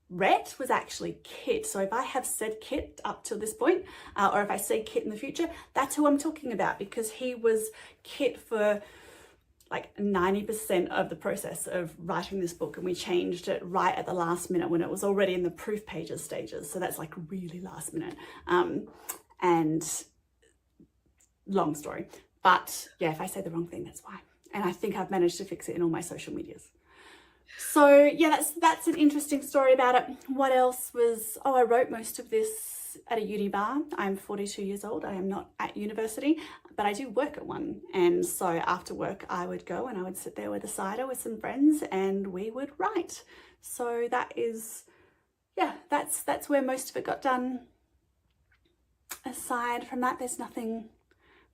[SPEAKER 3] Rhett was actually Kit. So if I have said Kit up till this point, or if I say Kit in the future, that's who I'm talking about, because he was Kit for like 90% of the process of writing this book, and we changed it right at the last minute when it was already in the proof pages stages. So that's like really last minute, and long story. But yeah, if I say the wrong thing, that's why. And I think I've managed to fix it in all my social medias. So yeah, that's an interesting story about it. What else was, I wrote most of this at a uni bar. I'm 42 years old. I am not at university, but I do work at one. And so after work, I would go and I would sit there with a cider with some friends and we would write. So that is, yeah, that's where most of it got done. Aside from that, there's nothing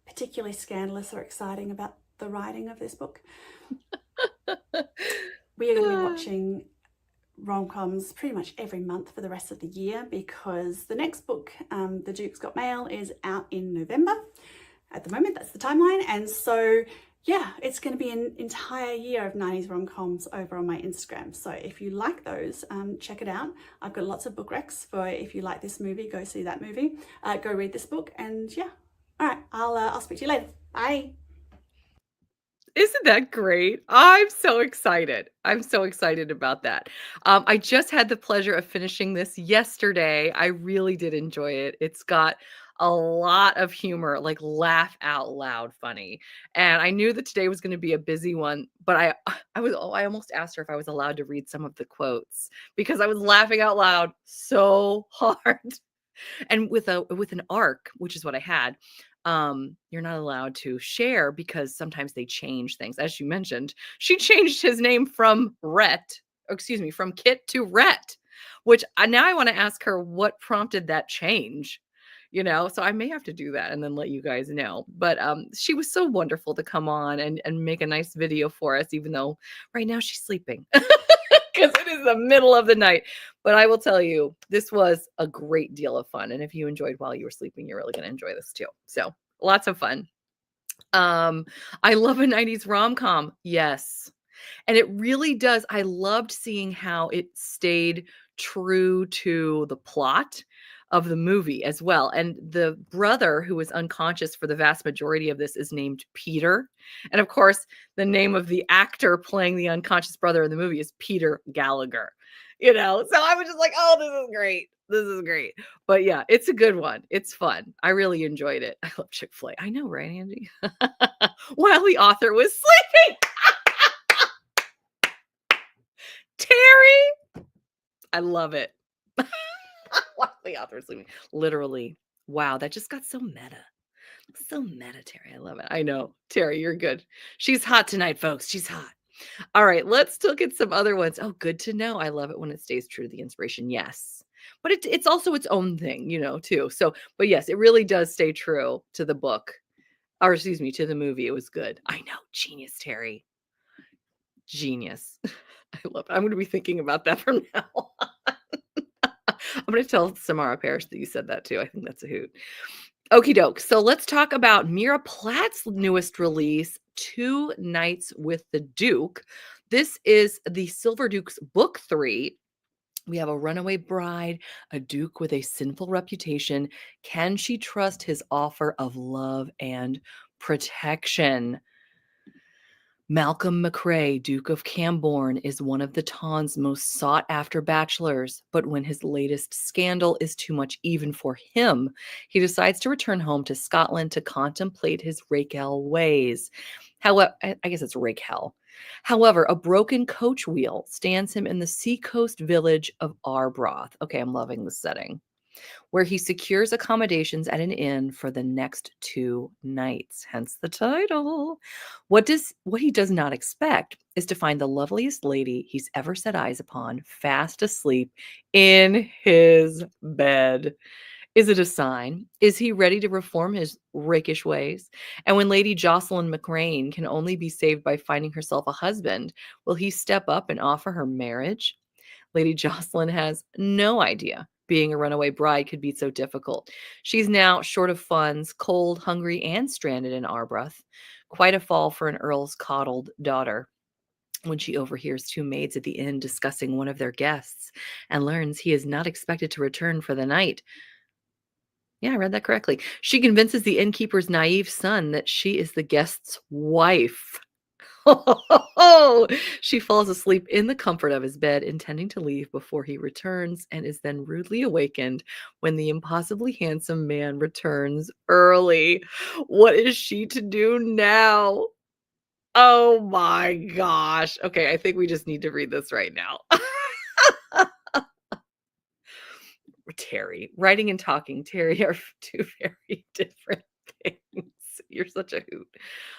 [SPEAKER 3] particularly scandalous or exciting about the writing of this book. We are going to be watching rom-coms pretty much every month for the rest of the year, because the next book, The Duke's Got Mail, is out in November. At the moment, that's the timeline. And so, yeah, it's going to be an entire year of 90s rom-coms over on my Instagram. So if you like those, check it out. I've got lots of book recs for if you like this movie, go see that movie, go read this book. And yeah, all right, I'll speak to you later. Bye.
[SPEAKER 1] Isn't that great? I'm so excited. I'm so excited about that. I just had the pleasure of finishing this yesterday. I really did enjoy it. It's got a lot of humor, like laugh out loud funny. And I knew that today was going to be a busy one, but I almost asked her if I was allowed to read some of the quotes because I was laughing out loud so hard. And with an arc, which is what I had, you're not allowed to share because sometimes they change things. As you mentioned, she changed his name from from Kit to Rhett, which now I want to ask her what prompted that change. So I may have to do that and then let you guys know. But she was so wonderful to come on and make a nice video for us, even though right now she's sleeping. Because it is the middle of the night. But I will tell you, this was a great deal of fun. And if you enjoyed while you were sleeping, you're really going to enjoy this too. So lots of fun. I love a 90s rom-com. Yes. And it really does. I loved seeing how it stayed true to the plot of the movie as well. And the brother who was unconscious for the vast majority of this is named Peter. And of course, the name of the actor playing the unconscious brother in the movie is Peter Gallagher. So I was just like, oh, this is great. This is great. But yeah, it's a good one. It's fun. I really enjoyed it. I love Chick-fil-A. I know, right, Angie? While the author was sleeping. Terry. I love it. While the author was sleeping. Literally. Wow, that just got so meta. So meta, Terry. I love it. I know. Terry, you're good. She's hot tonight, folks. She's hot. All right, let's look at some other ones. Oh, good to know. I love it when it stays true to the inspiration. Yes. But it's also its own thing, too. So, but yes, it really does stay true to the book. Or excuse me, to the movie. It was good. I know. Genius, Terry. Genius. I love it. I'm going to be thinking about that from now on. I'm going to tell Samara Parish that you said that too. I think that's a hoot. Okie doke. So let's talk about Mira Platt's newest release, Two Nights with the Duke. This is the Silver Duke's book 3. We have a runaway bride, a duke with a sinful reputation. Can she trust his offer of love and protection? Malcolm McRae, Duke of Camborne, is one of the Tawn's most sought-after bachelors, but when his latest scandal is too much even for him, he decides to return home to Scotland to contemplate his Raquel ways. However, I guess it's Raquel. However, a broken coach wheel stands him in the seacoast village of Arbroath. Okay, I'm loving the setting, where he secures accommodations at an inn for the next 2 nights, hence the title. What he does not expect is to find the loveliest lady he's ever set eyes upon fast asleep in his bed. Is it a sign? Is he ready to reform his rakish ways? And when Lady Jocelyn McRae can only be saved by finding herself a husband, will he step up and offer her marriage? Lady Jocelyn has no idea being a runaway bride could be so difficult. She's now short of funds, cold, hungry, and stranded in Arbroath. Quite a fall for an earl's coddled daughter. When she overhears 2 maids at the inn discussing one of their guests and learns he is not expected to return for the night. Yeah, I read that correctly. She convinces the innkeeper's naive son that she is the guest's wife. She falls asleep in the comfort of his bed, intending to leave before he returns, and is then rudely awakened when the impossibly handsome man returns early. What is she to do now? Oh my gosh. Okay, I think we just need to read this right now. Terry, writing and talking, Terry are 2 very different things. You're such a hoot.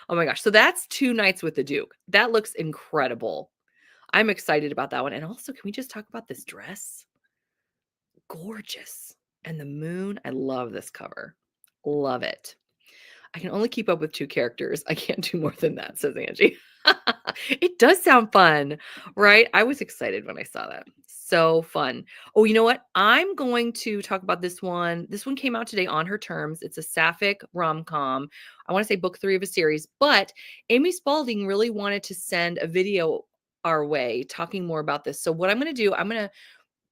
[SPEAKER 1] Oh my gosh. So that's 2 Nights with the Duke. That looks incredible. I'm excited about that one. And also, can we just talk about this dress? Gorgeous. And the moon. I love this cover. Love it. I can only keep up with 2 characters. I can't do more than that, says Angie. It does sound fun, right? I was excited when I saw that. So fun. Oh, you know what? I'm going to talk about this one. This one came out today on her terms. It's a sapphic rom-com. I want to say book 3 of a series, but Amy Spalding really wanted to send a video our way talking more about this. So what I'm going to do, I'm going to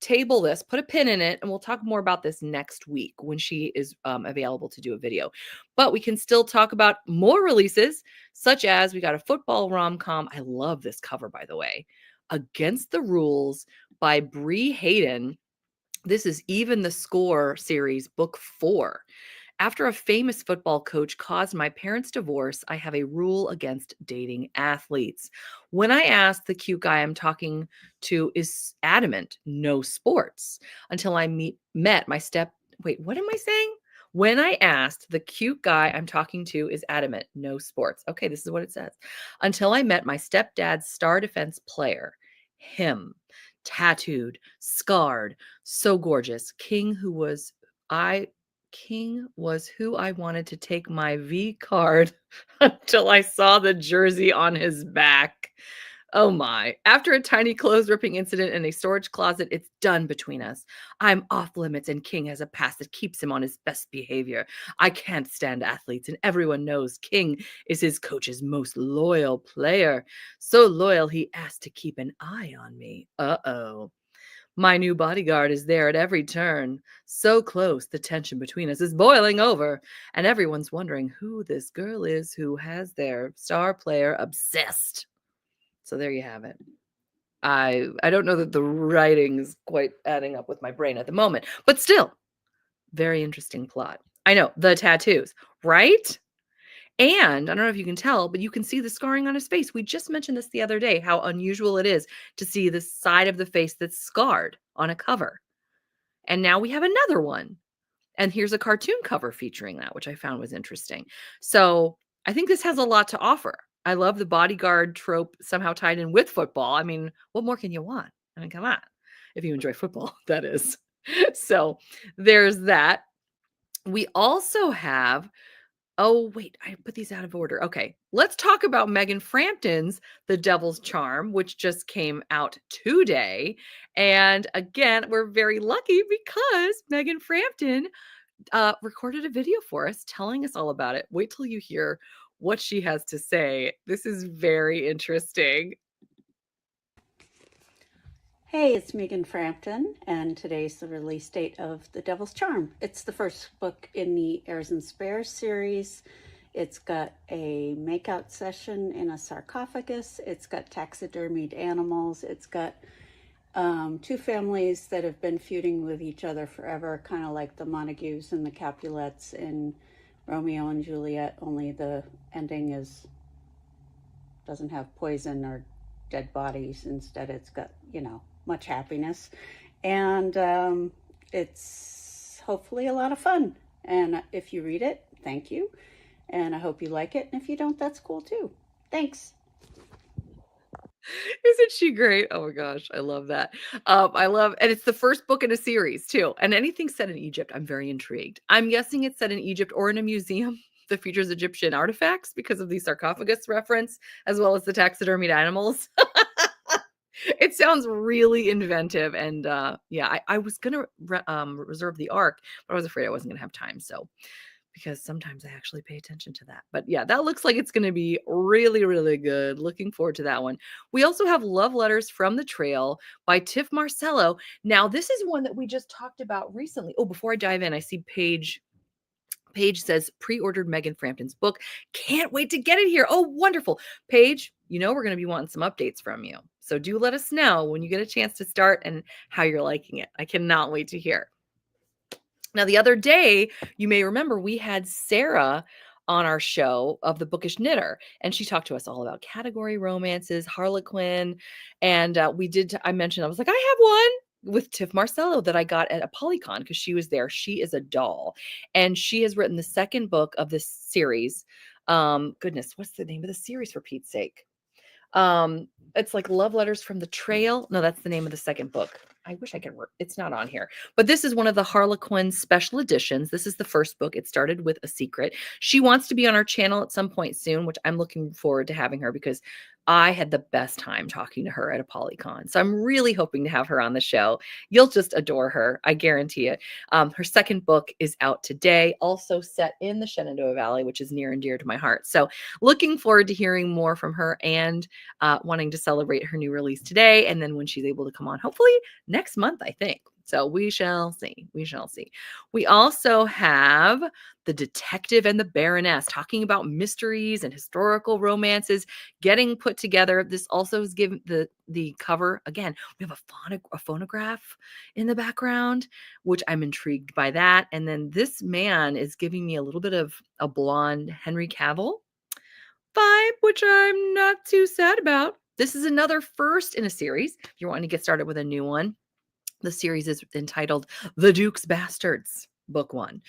[SPEAKER 1] table this, put a pin in it, and we'll talk more about this next week when she is available to do a video. But we can still talk about more releases, such as we got a football rom-com. I love this cover, by the way. Against the Rules by Bree Hayden. This is Even the Score series, book 4. After a famous football coach caused my parents' divorce, I have a rule against dating athletes. When I asked, the cute guy I'm talking to is adamant, no sports. Until I met my wait, what am I saying? When I asked, the cute guy I'm talking to is adamant, no sports. Okay, this is what it says. Until I met my stepdad's star defense player, him, tattooed, scarred, so gorgeous, King was who I wanted to take my V card until I saw the jersey on his back. Oh my. After a tiny clothes ripping incident in a storage closet, it's done between us. I'm off limits, and King has a past that keeps him on his best behavior. I can't stand athletes, and everyone knows King is his coach's most loyal player. So loyal, he asked to keep an eye on me. Uh-oh. My new bodyguard is there at every turn. So close, the tension between us is boiling over, and everyone's wondering who this girl is who has their star player obsessed. So there you have it. I don't know that the writing's quite adding up with my brain at the moment, but still, very interesting plot. I know, the tattoos, right? And I don't know if you can tell, but you can see the scarring on his face. We just mentioned this the other day, how unusual it is to see the side of the face that's scarred on a cover. And now we have another one. And here's a cartoon cover featuring that, which I found was interesting. So I think this has a lot to offer. I love the bodyguard trope somehow tied in with football. I mean, what more can you want? I mean, come on. If you enjoy football, that is. So there's that. We also have, oh, wait, I put these out of order. Okay, let's talk about Megan Frampton's The Devil's Charm, which just came out today. And again, we're very lucky because Megan Frampton recorded a video for us telling us all about it. Wait till you hear what she has to say. This is very interesting.
[SPEAKER 4] Hey, it's Megan Frampton, and today's the release date of The Devil's Charm. It's the first book in the Heirs and Spares series. It's got a makeout session in a sarcophagus. It's got taxidermied animals. It's got 2 families that have been feuding with each other forever, kind of like the Montagues and the Capulets in Romeo and Juliet, only the ending is doesn't have poison or dead bodies. Instead, it's got, much happiness. And it's hopefully a lot of fun. And if you read it, thank you. And I hope you like it. And if you don't, that's cool too. Thanks.
[SPEAKER 1] Isn't she great? Oh my gosh, I love that. And it's the first book in a series too. And anything set in Egypt, I'm very intrigued. I'm guessing it's set in Egypt or in a museum that features Egyptian artifacts because of the sarcophagus reference, as well as the taxidermied animals. It sounds really inventive. And I was gonna reserve the arc, but I was afraid I wasn't gonna have time. So because sometimes I actually pay attention to that. But yeah, that looks like it's going to be really, really good. Looking forward to that one. We also have Love Letters from the Trail by Tiff Marcello. Now, this is one that we just talked about recently. Oh, before I dive in, I see Paige says pre-ordered Megan Frampton's book. Can't wait to get it here. Oh, wonderful. Paige, we're going to be wanting some updates from you. So do let us know when you get a chance to start and how you're liking it. I cannot wait to hear. Now, the other day, you may remember we had Sarah on our show of the Bookish Knitter, and she talked to us all about category romances, Harlequin, and I mentioned, I was like, I have one with Tiff Marcello that I got at a Polycon because she was there. She is a doll, and she has written the second book of this series. Goodness, what's the name of the series, for Pete's sake? It's like Love Letters from the Trail. No, that's the name of the second book. I wish I could it's not on here. But this is one of the Harlequin special editions. This is the first book. It started with a secret. She wants to be on our channel at some point soon, which I'm looking forward to having her because I had the best time talking to her at a Polycon. So I'm really hoping to have her on the show. You'll just adore her. I guarantee it. Her second book is out today, also set in the Shenandoah Valley, which is near and dear to my heart. So looking forward to hearing more from her and wanting to celebrate her new release today. And then when she's able to come on, hopefully next month, I think. So we shall see. We shall see. We also have The Detective and the Baroness, talking about mysteries and historical romances getting put together. This also is given the cover. Again, we have a phonograph in the background, which I'm intrigued by that. And then this man is giving me a little bit of a blonde Henry Cavill vibe, which I'm not too sad about. This is another first in a series. If you're wanting to get started with a new one, the series is entitled The Duke's Bastards. Book 1.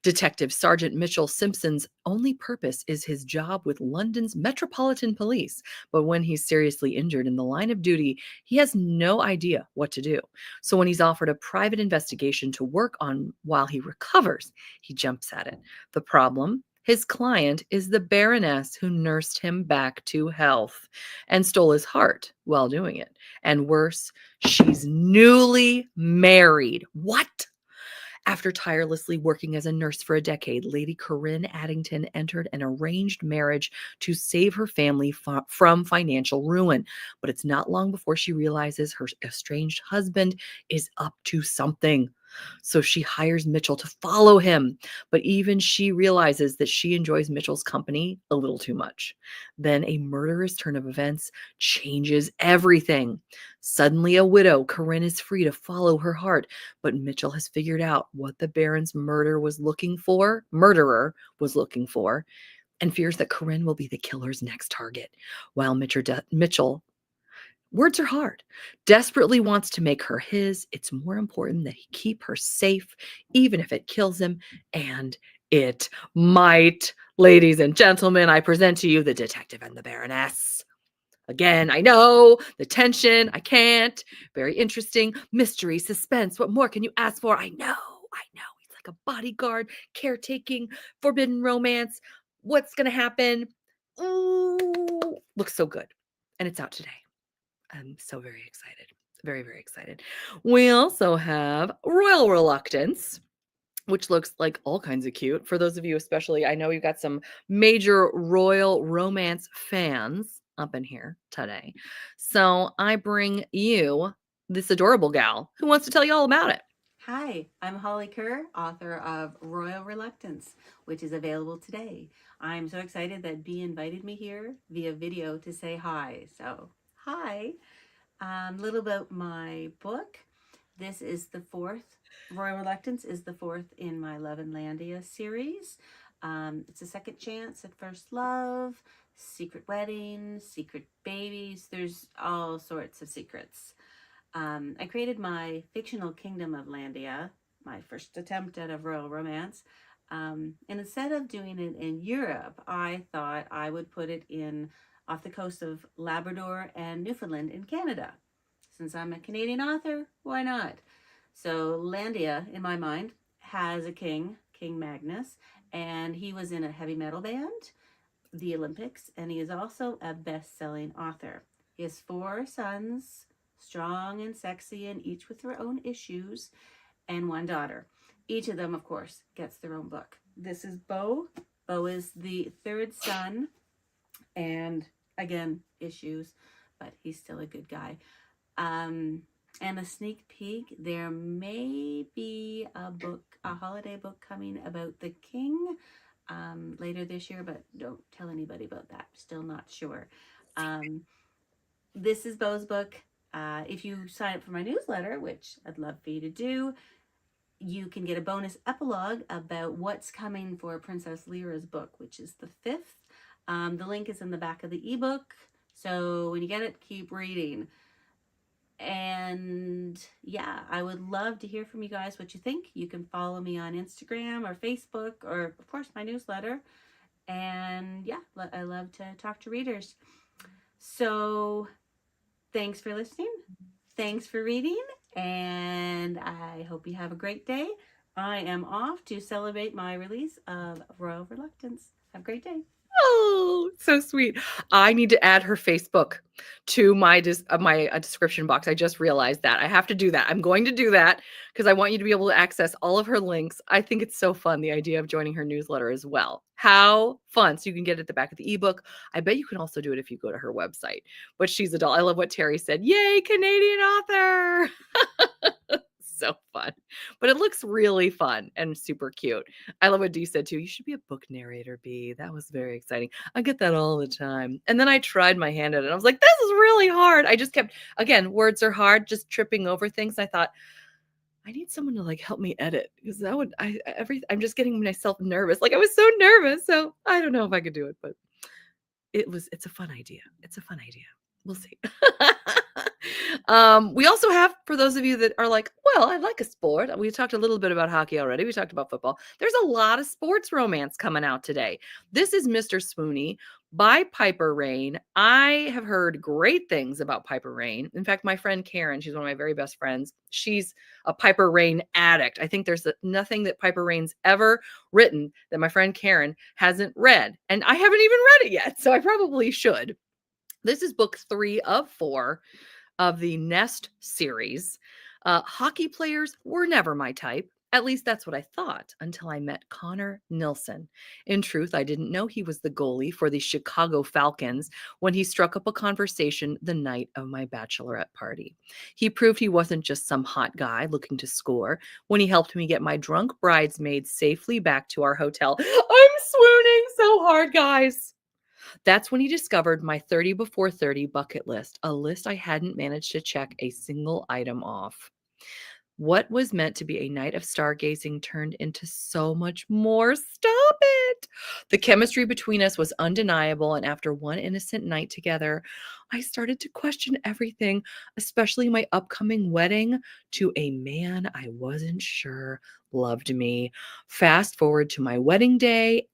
[SPEAKER 1] Detective Sergeant Mitchell Simpson's only purpose is his job with London's Metropolitan Police, but when he's seriously injured in the line of duty, he has no idea what to do. So when he's offered a private investigation to work on while he recovers, he jumps at it. The problem? His client is the Baroness who nursed him back to health and stole his heart while doing it. And worse, she's newly married. What? After tirelessly working as a nurse for a decade, Lady Corinne Addington entered an arranged marriage to save her family from financial ruin. But it's not long before she realizes her estranged husband is up to something. So she hires Mitchell to follow him. But even she realizes that she enjoys Mitchell's company a little too much. Then a murderous turn of events changes everything. Suddenly a widow, Corinne is free to follow her heart, but Mitchell has figured out what the Baron's murderer was looking for, and fears that Corinne will be the killer's next target. While Mitchell, words are hard, desperately wants to make her his, it's more important that he keep her safe, even if it kills him, and it might. Ladies and gentlemen, I present to you The Detective and the Baroness. Again, I know the tension. I can't. Very interesting. Mystery, suspense. What more can you ask for? I know. He's like a bodyguard, caretaking, forbidden romance. What's going to happen? Ooh, looks so good. And it's out today. I'm so very excited. Very, very excited. We also have Royal Reluctance, which looks like all kinds of cute. For those of you, especially, I know you've got some major royal romance fans up in here today. So I bring you this adorable gal who wants to tell you all about it.
[SPEAKER 5] Hi, I'm Holly Kerr, author of Royal Reluctance, which is available today. I'm so excited that Bea invited me here via video to say hi. So, hi. A little about my book. This is the fourth. Royal Reluctance is the fourth in my Love and Landia series. It's a second chance at first love, secret weddings, secret babies. There's all sorts of secrets. I created my fictional kingdom of Landia, my first attempt at a royal romance. And instead of doing it in Europe, I thought I would put it in off the coast of Labrador and Newfoundland in Canada. Since I'm a Canadian author, why not? So Landia, in my mind, has a king, King Magnus, and he was in a heavy metal band, the Olympics, and he is also a best-selling author. He has 4 sons, strong and sexy, and each with their own issues, and 1 daughter. Each of them, of course, gets their own book. This is Beau. Beau is the 3rd son, and again, issues, but he's still a good guy. And a sneak peek, there may be a holiday book coming about the king later this year, but don't tell anybody about that. Still not sure. This is Beau's book. If you sign up for my newsletter, which I'd love for you to do, you can get a bonus epilogue about what's coming for Princess Lyra's book, which is the 5th. The link is in the back of the ebook. So when you get it, keep reading. And yeah, I would love to hear from you guys what you think. You can follow me on Instagram or Facebook, or of course my newsletter. And yeah, I love to talk to readers. So thanks for listening. Thanks for reading. And I hope you have a great day. I am off to celebrate my release of Royal Reluctance. Have a great day.
[SPEAKER 1] Oh, so sweet. I need to add her Facebook to my description box. I just realized that. I have to do that. I'm going to do that because I want you to be able to access all of her links. I think it's so fun, the idea of joining her newsletter as well. How fun. So you can get it at the back of the ebook. I bet you can also do it if you go to her website. But she's a doll. I love what Terry said. Yay, Canadian author. So fun. But it looks really fun and super cute. I love what Dee said too. You should be a book narrator, Bee. That was very exciting. I get that all the time. And then I tried my hand at it. I was like, this is really hard. I just kept, again, words are hard, just tripping over things. I thought, I need someone to like help me edit because I'm just getting myself nervous. Like I was so nervous. So I don't know if I could do it, but it's a fun idea. It's a fun idea. We'll see. We also have, for those of you that are like, well, I like a sport. We talked a little bit about hockey already. We talked about football. There's a lot of sports romance coming out today. This is Mr. Swoony by Piper Rain. I have heard great things about Piper Rain. In fact, my friend Karen, she's one of my very best friends. She's a Piper Rain addict. I think there's nothing that Piper Rain's ever written that my friend Karen hasn't read. And I haven't even read it yet, so I probably should. This is book 3 of 4 of the Nest series. Hockey players were never my type. At least that's what I thought until I met Connor Nilsson. In truth, I didn't know he was the goalie for the Chicago Falcons when he struck up a conversation the night of my bachelorette party. He proved he wasn't just some hot guy looking to score when he helped me get my drunk bridesmaid safely back to our hotel. I'm swooning so hard, guys. That's when he discovered my 30 before 30 bucket list, a list I hadn't managed to check a single item off. What was meant to be a night of stargazing turned into so much more. Stop it! The chemistry between us was undeniable, and after one innocent night together, I started to question everything, especially my upcoming wedding to a man I wasn't sure loved me. Fast forward to my wedding day,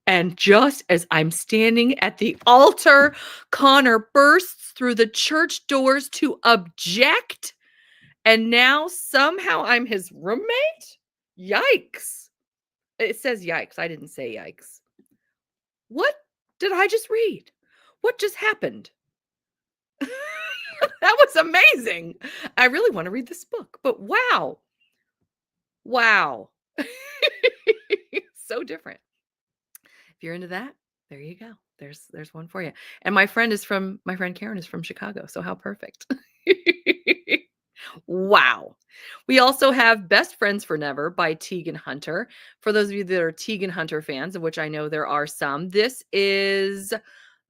[SPEAKER 1] and just as I'm standing at the altar, Connor bursts through the church doors to object. And now somehow I'm his roommate? Yikes. It says yikes. I didn't say yikes. What did I just read? What just happened? That was amazing. I really want to read this book, but wow. Wow. So different. If you're into that, there you go. There's one for you. And my friend Karen is from Chicago. So how perfect. Wow. We also have Best Friends for Never by Tegan Hunter. For those of you that are Tegan Hunter fans, of which I know there are some, this is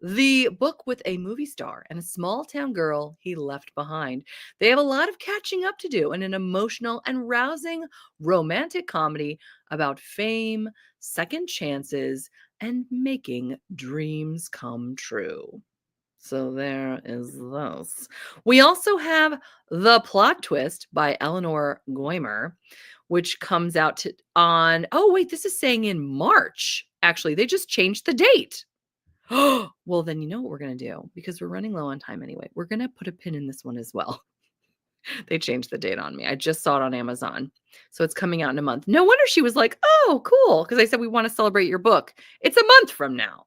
[SPEAKER 1] the book with a movie star and a small town girl he left behind. They have a lot of catching up to do in an emotional and rousing romantic comedy about fame, second chances, and making dreams come true. So there is this. We also have The Plot Twist by Eleanor Goymer, which comes out on, oh, wait, this is saying in March. Actually, they just changed the date. Oh, well, then you know what we're going to do, because we're running low on time anyway. We're going to put a pin in this one as well. They changed the date on me. I just saw it on Amazon. So it's coming out in a month. No wonder she was like, oh, cool. Because I said, we want to celebrate your book. It's a month from now.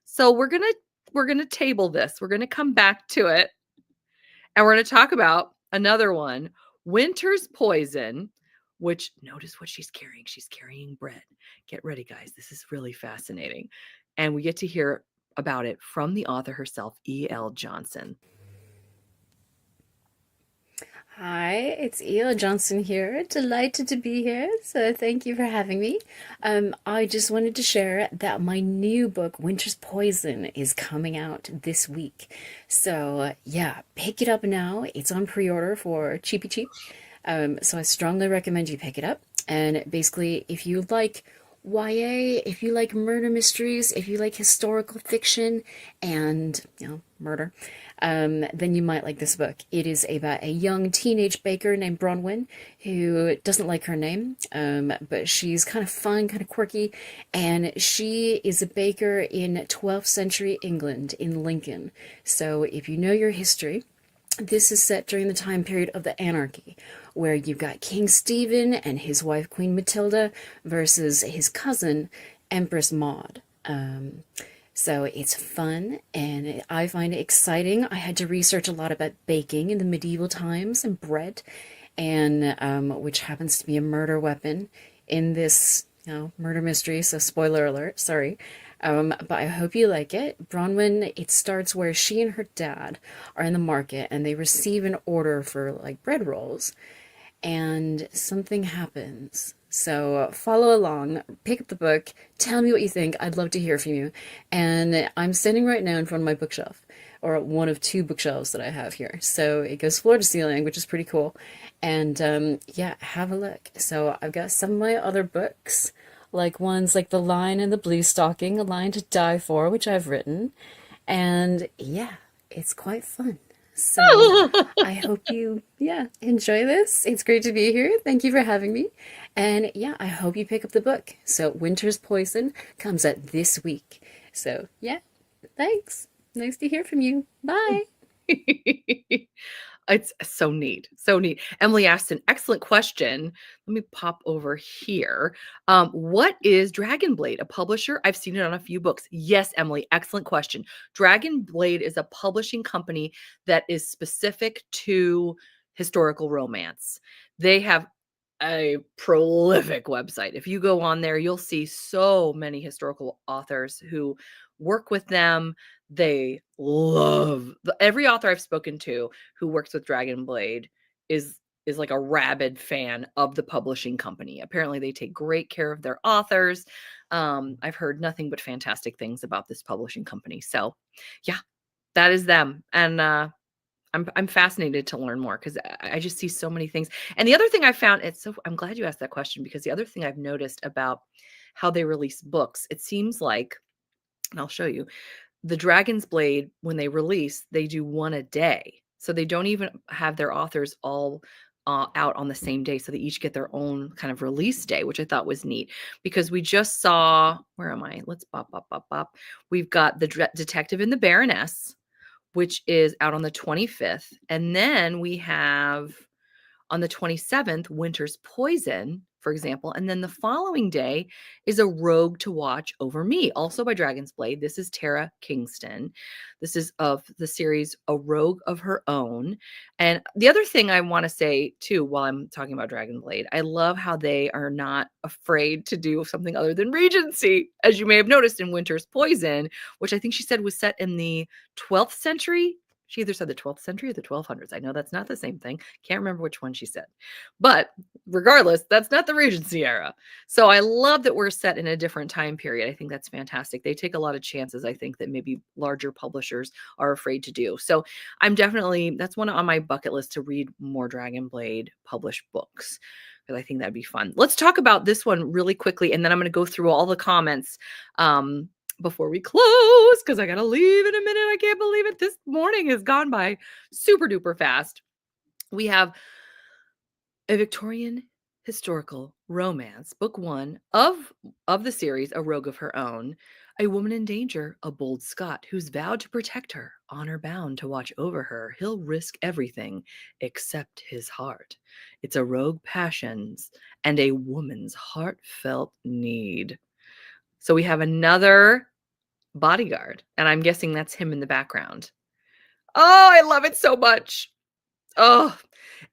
[SPEAKER 1] So we're going to table this. We're going to come back to it. And we're going to talk about another one, Winter's Poison, which, notice what she's carrying. She's carrying bread. Get ready, guys. This is really fascinating. And we get to hear about it from the author herself, E.L. Johnson.
[SPEAKER 6] Hi, it's E.L. Johnson here. Delighted to be here. So thank you for having me. I just wanted to share that my new book, Winter's Poison, is coming out this week. So yeah, pick it up now. It's on pre-order for cheapy cheap. So I strongly recommend you pick it up. And basically, if you like YA, if you like murder mysteries, if you like historical fiction and, murder, then you might like this book. It is about a young teenage baker named Bronwyn who doesn't like her name, but she's kind of fun, kind of quirky, and she is a baker in 12th century England in Lincoln. So if you know your history, this is set during the time period of the anarchy, where you've got King Stephen and his wife Queen Matilda versus his cousin Empress Maud. So it's fun, and I find it exciting. I had to research a lot about baking in the medieval times and bread, and which happens to be a murder weapon in this, murder mystery. So spoiler alert, sorry. But I hope you like it. Bronwyn, it starts where she and her dad are in the market, and they receive an order for like bread rolls, and something happens. So follow along, pick up the book, tell me what you think. I'd love to hear from you. And I'm standing right now in front of my bookshelf, or one of two bookshelves that I have here. So it goes floor to ceiling, which is pretty cool. And yeah, have a look. So I've got some of my other books, like ones like The Lion and the Blue Stocking, A Lion to Die For, which I've written. And yeah, it's quite fun. So I hope you, enjoy this. It's great to be here. Thank you for having me. And yeah, I hope you pick up the book. So Winter's Poison comes out this week. So yeah, thanks. Nice to hear from you. Bye.
[SPEAKER 1] It's so neat. So neat. Emily asked an excellent question. Let me pop over here. What is Dragon Blade, a publisher? I've seen it on a few books. Yes, Emily, excellent question. Dragon Blade is a publishing company that is specific to historical romance. They have a prolific website. If you go on there, you'll see so many historical authors who work with them. They love every author I've spoken to who works with Dragon Blade is like a rabid fan of the publishing company. Apparently they take great care of their authors. I've heard nothing but fantastic things about this publishing company. So yeah, that is them. And I'm fascinated to learn more, because I just see so many things. And the other thing I found, I'm glad you asked that question, because the other thing I've noticed about how they release books, it seems like, and I'll show you, the Dragon's Blade, when they release, they do one a day. So they don't even have their authors all out on the same day. So they each get their own kind of release day, which I thought was neat, because we just saw, where am I? Let's bop. We've got the Detective and the Baroness, which is out on the 25th. And then we have on the 27th, Winter's Poison, for example. And then the following day is A Rogue to Watch Over Me, also by Dragon's Blade. This is Tara Kingston. This is of the series A Rogue of Her Own. And the other thing I want to say, too, while I'm talking about Dragon Blade, I love how they are not afraid to do something other than Regency, as you may have noticed in Winter's Poison, which I think she said was set in the 12th century. She either said the 12th century or the 1200s. I know that's not the same thing. Can't remember which one she said. But regardless, that's not the Regency era. So I love that we're set in a different time period. I think that's fantastic. They take a lot of chances, I think, that maybe larger publishers are afraid to do. So that's one on my bucket list, to read more Dragon Blade published books. because I think that'd be fun. Let's talk about this one really quickly, and then I'm going to go through all the comments before we close, because I got to leave in a minute. I can't believe it. This morning has gone by super duper fast. We have a Victorian historical romance, book 1 of the series, A Rogue of Her Own. A woman in danger, a bold Scot who's vowed to protect her, honor bound to watch over her. He'll risk everything except his heart. It's a rogue passions and a woman's heartfelt need. So we have another bodyguard, and I'm guessing that's him in the background. Oh, I love it so much. Oh,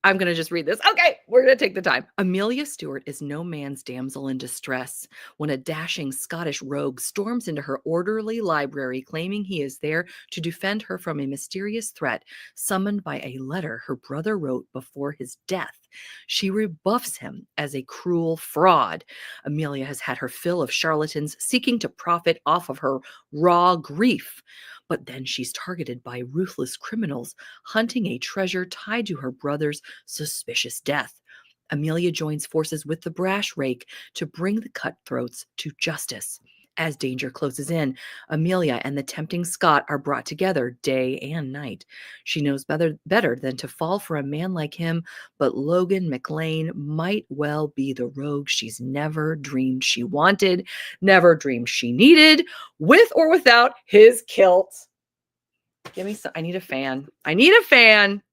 [SPEAKER 1] I'm going to just read this. Okay, we're going to take the time. Amelia Stewart is no man's damsel in distress when a dashing Scottish rogue storms into her orderly library, claiming he is there to defend her from a mysterious threat summoned by a letter her brother wrote before his death. She rebuffs him as a cruel fraud. Amelia has had her fill of charlatans seeking to profit off of her raw grief. But then she's targeted by ruthless criminals hunting a treasure tied to her brother's suspicious death. Amelia joins forces with the brash rake to bring the cutthroats to justice. As danger closes in, Amelia and the tempting Scot are brought together day and night. She knows better than to fall for a man like him, but Logan McLean might well be the rogue she's never dreamed she wanted, never dreamed she needed, with or without his kilt. Give me some. I need a fan. I need a fan.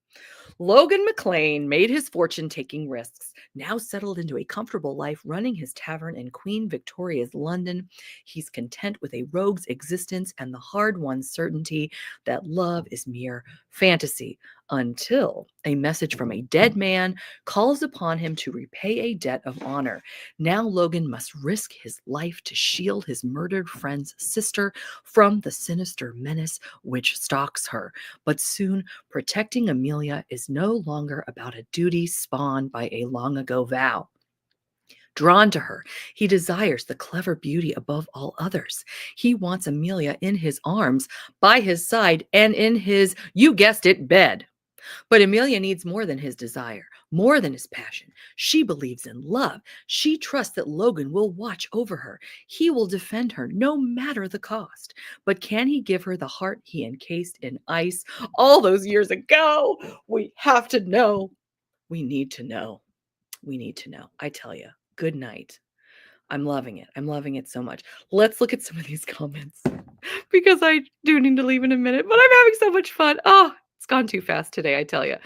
[SPEAKER 1] Logan McLean made his fortune taking risks. Now settled into a comfortable life running his tavern in Queen Victoria's London, he's content with a rogue's existence and the hard-won certainty that love is mere fantasy, until a message from a dead man calls upon him to repay a debt of honor. Now Logan must risk his life to shield his murdered friend's sister from the sinister menace which stalks her. But soon, protecting Amelia is no longer about a duty spawned by a long ago vow. Drawn to her, he desires the clever beauty above all others. He wants Amelia in his arms, by his side, and in his, you guessed it, bed. But Amelia needs more than his desire, more than his passion. She believes in love. She trusts that Logan will watch over her. He will defend her no matter the cost. But can he give her the heart he encased in ice all those years ago? We have to know. We need to know. We need to know. I tell you, good night. I'm loving it. I'm loving it so much. Let's look at some of these comments because I do need to leave in a minute, but I'm having so much fun. Oh, it's gone too fast today, I tell you.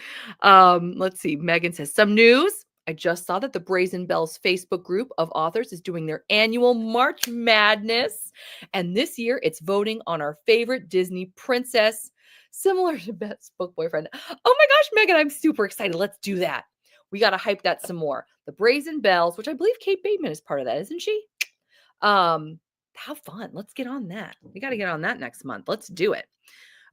[SPEAKER 1] Let's see. Megan says, some news. I just saw that the Brazen Bells Facebook group of authors is doing their annual March Madness. And this year it's voting on our favorite Disney princess, similar to Beth's book boyfriend. Oh my gosh, Megan, I'm super excited. Let's do that. We got to hype that some more. The Brazen Bells, which I believe Kate Bateman is part of that, isn't she? How fun. Let's get on that. We got to get on that next month. Let's do it.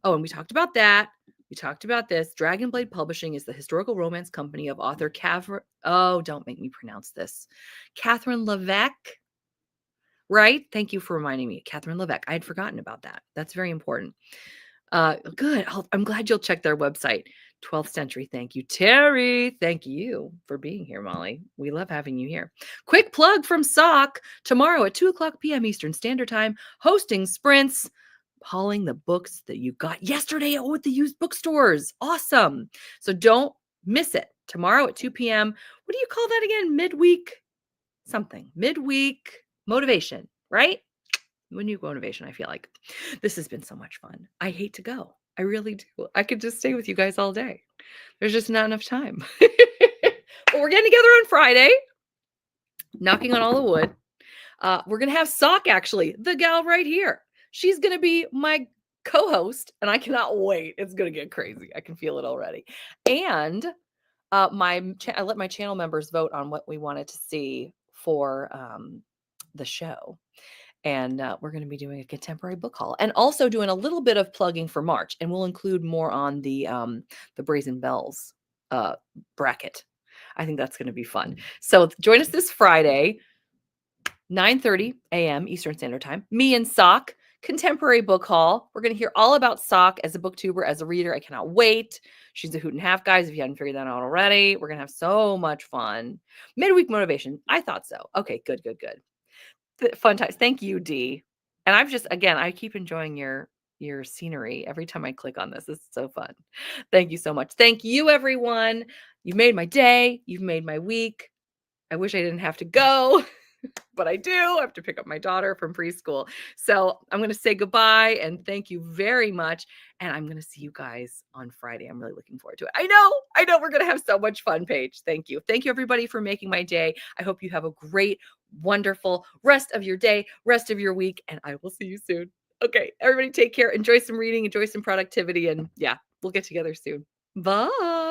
[SPEAKER 1] Oh, and we talked about that. We talked about this. Dragonblade Publishing is the historical romance company of author don't make me pronounce this. Catherine Levesque, right? Thank you for reminding me. Catherine Levesque. I had forgotten about that. That's very important. Good. I'm glad you'll check their website. 12th Century. Thank you, Terry. Thank you for being here, Molly. We love having you here. Quick plug from SOC. Tomorrow at 2:00 p.m. Eastern Standard Time, hosting sprints, hauling the books that you got yesterday at the used bookstores. Awesome. So don't miss it. Tomorrow at 2 p.m. What do you call that again? Midweek something. Midweek motivation, right? When you go motivation, I feel like this has been so much fun. I hate to go. I really do. I could just stay with you guys all day. There's just not enough time. But we're getting together on Friday, knocking on all the wood. We're going to have Sock, actually, the gal right here. She's going to be my co-host, and I cannot wait. It's going to get crazy. I can feel it already. And I let my channel members vote on what we wanted to see for the show. And we're going to be doing a contemporary book haul and also doing a little bit of plugging for March. And we'll include more on the Brazen Bells bracket. I think that's going to be fun. So join us this Friday, 9:30 a.m. Eastern Standard Time. Me and Sock contemporary book haul. We're going to hear all about Sock as a booktuber, as a reader. I cannot wait. She's a hoot and half, guys, if you hadn't figured that out already. We're going to have so much fun. Midweek motivation. I thought so. Okay, good. Fun times. Thank you, Dee. And I keep enjoying your scenery every time I click on this. This is so fun. Thank you so much. Thank you, everyone. You've made my day. You've made my week. I wish I didn't have to go, but I do. I have to pick up my daughter from preschool. So I'm going to say goodbye and thank you very much. And I'm going to see you guys on Friday. I'm really looking forward to it. I know we're going to have so much fun, Paige. Thank you. Thank you, everybody, for making my day. I hope you have a great, wonderful rest of your day, rest of your week, and I will see you soon. Okay, everybody take care. Enjoy some reading, enjoy some productivity, and yeah, we'll get together soon. Bye.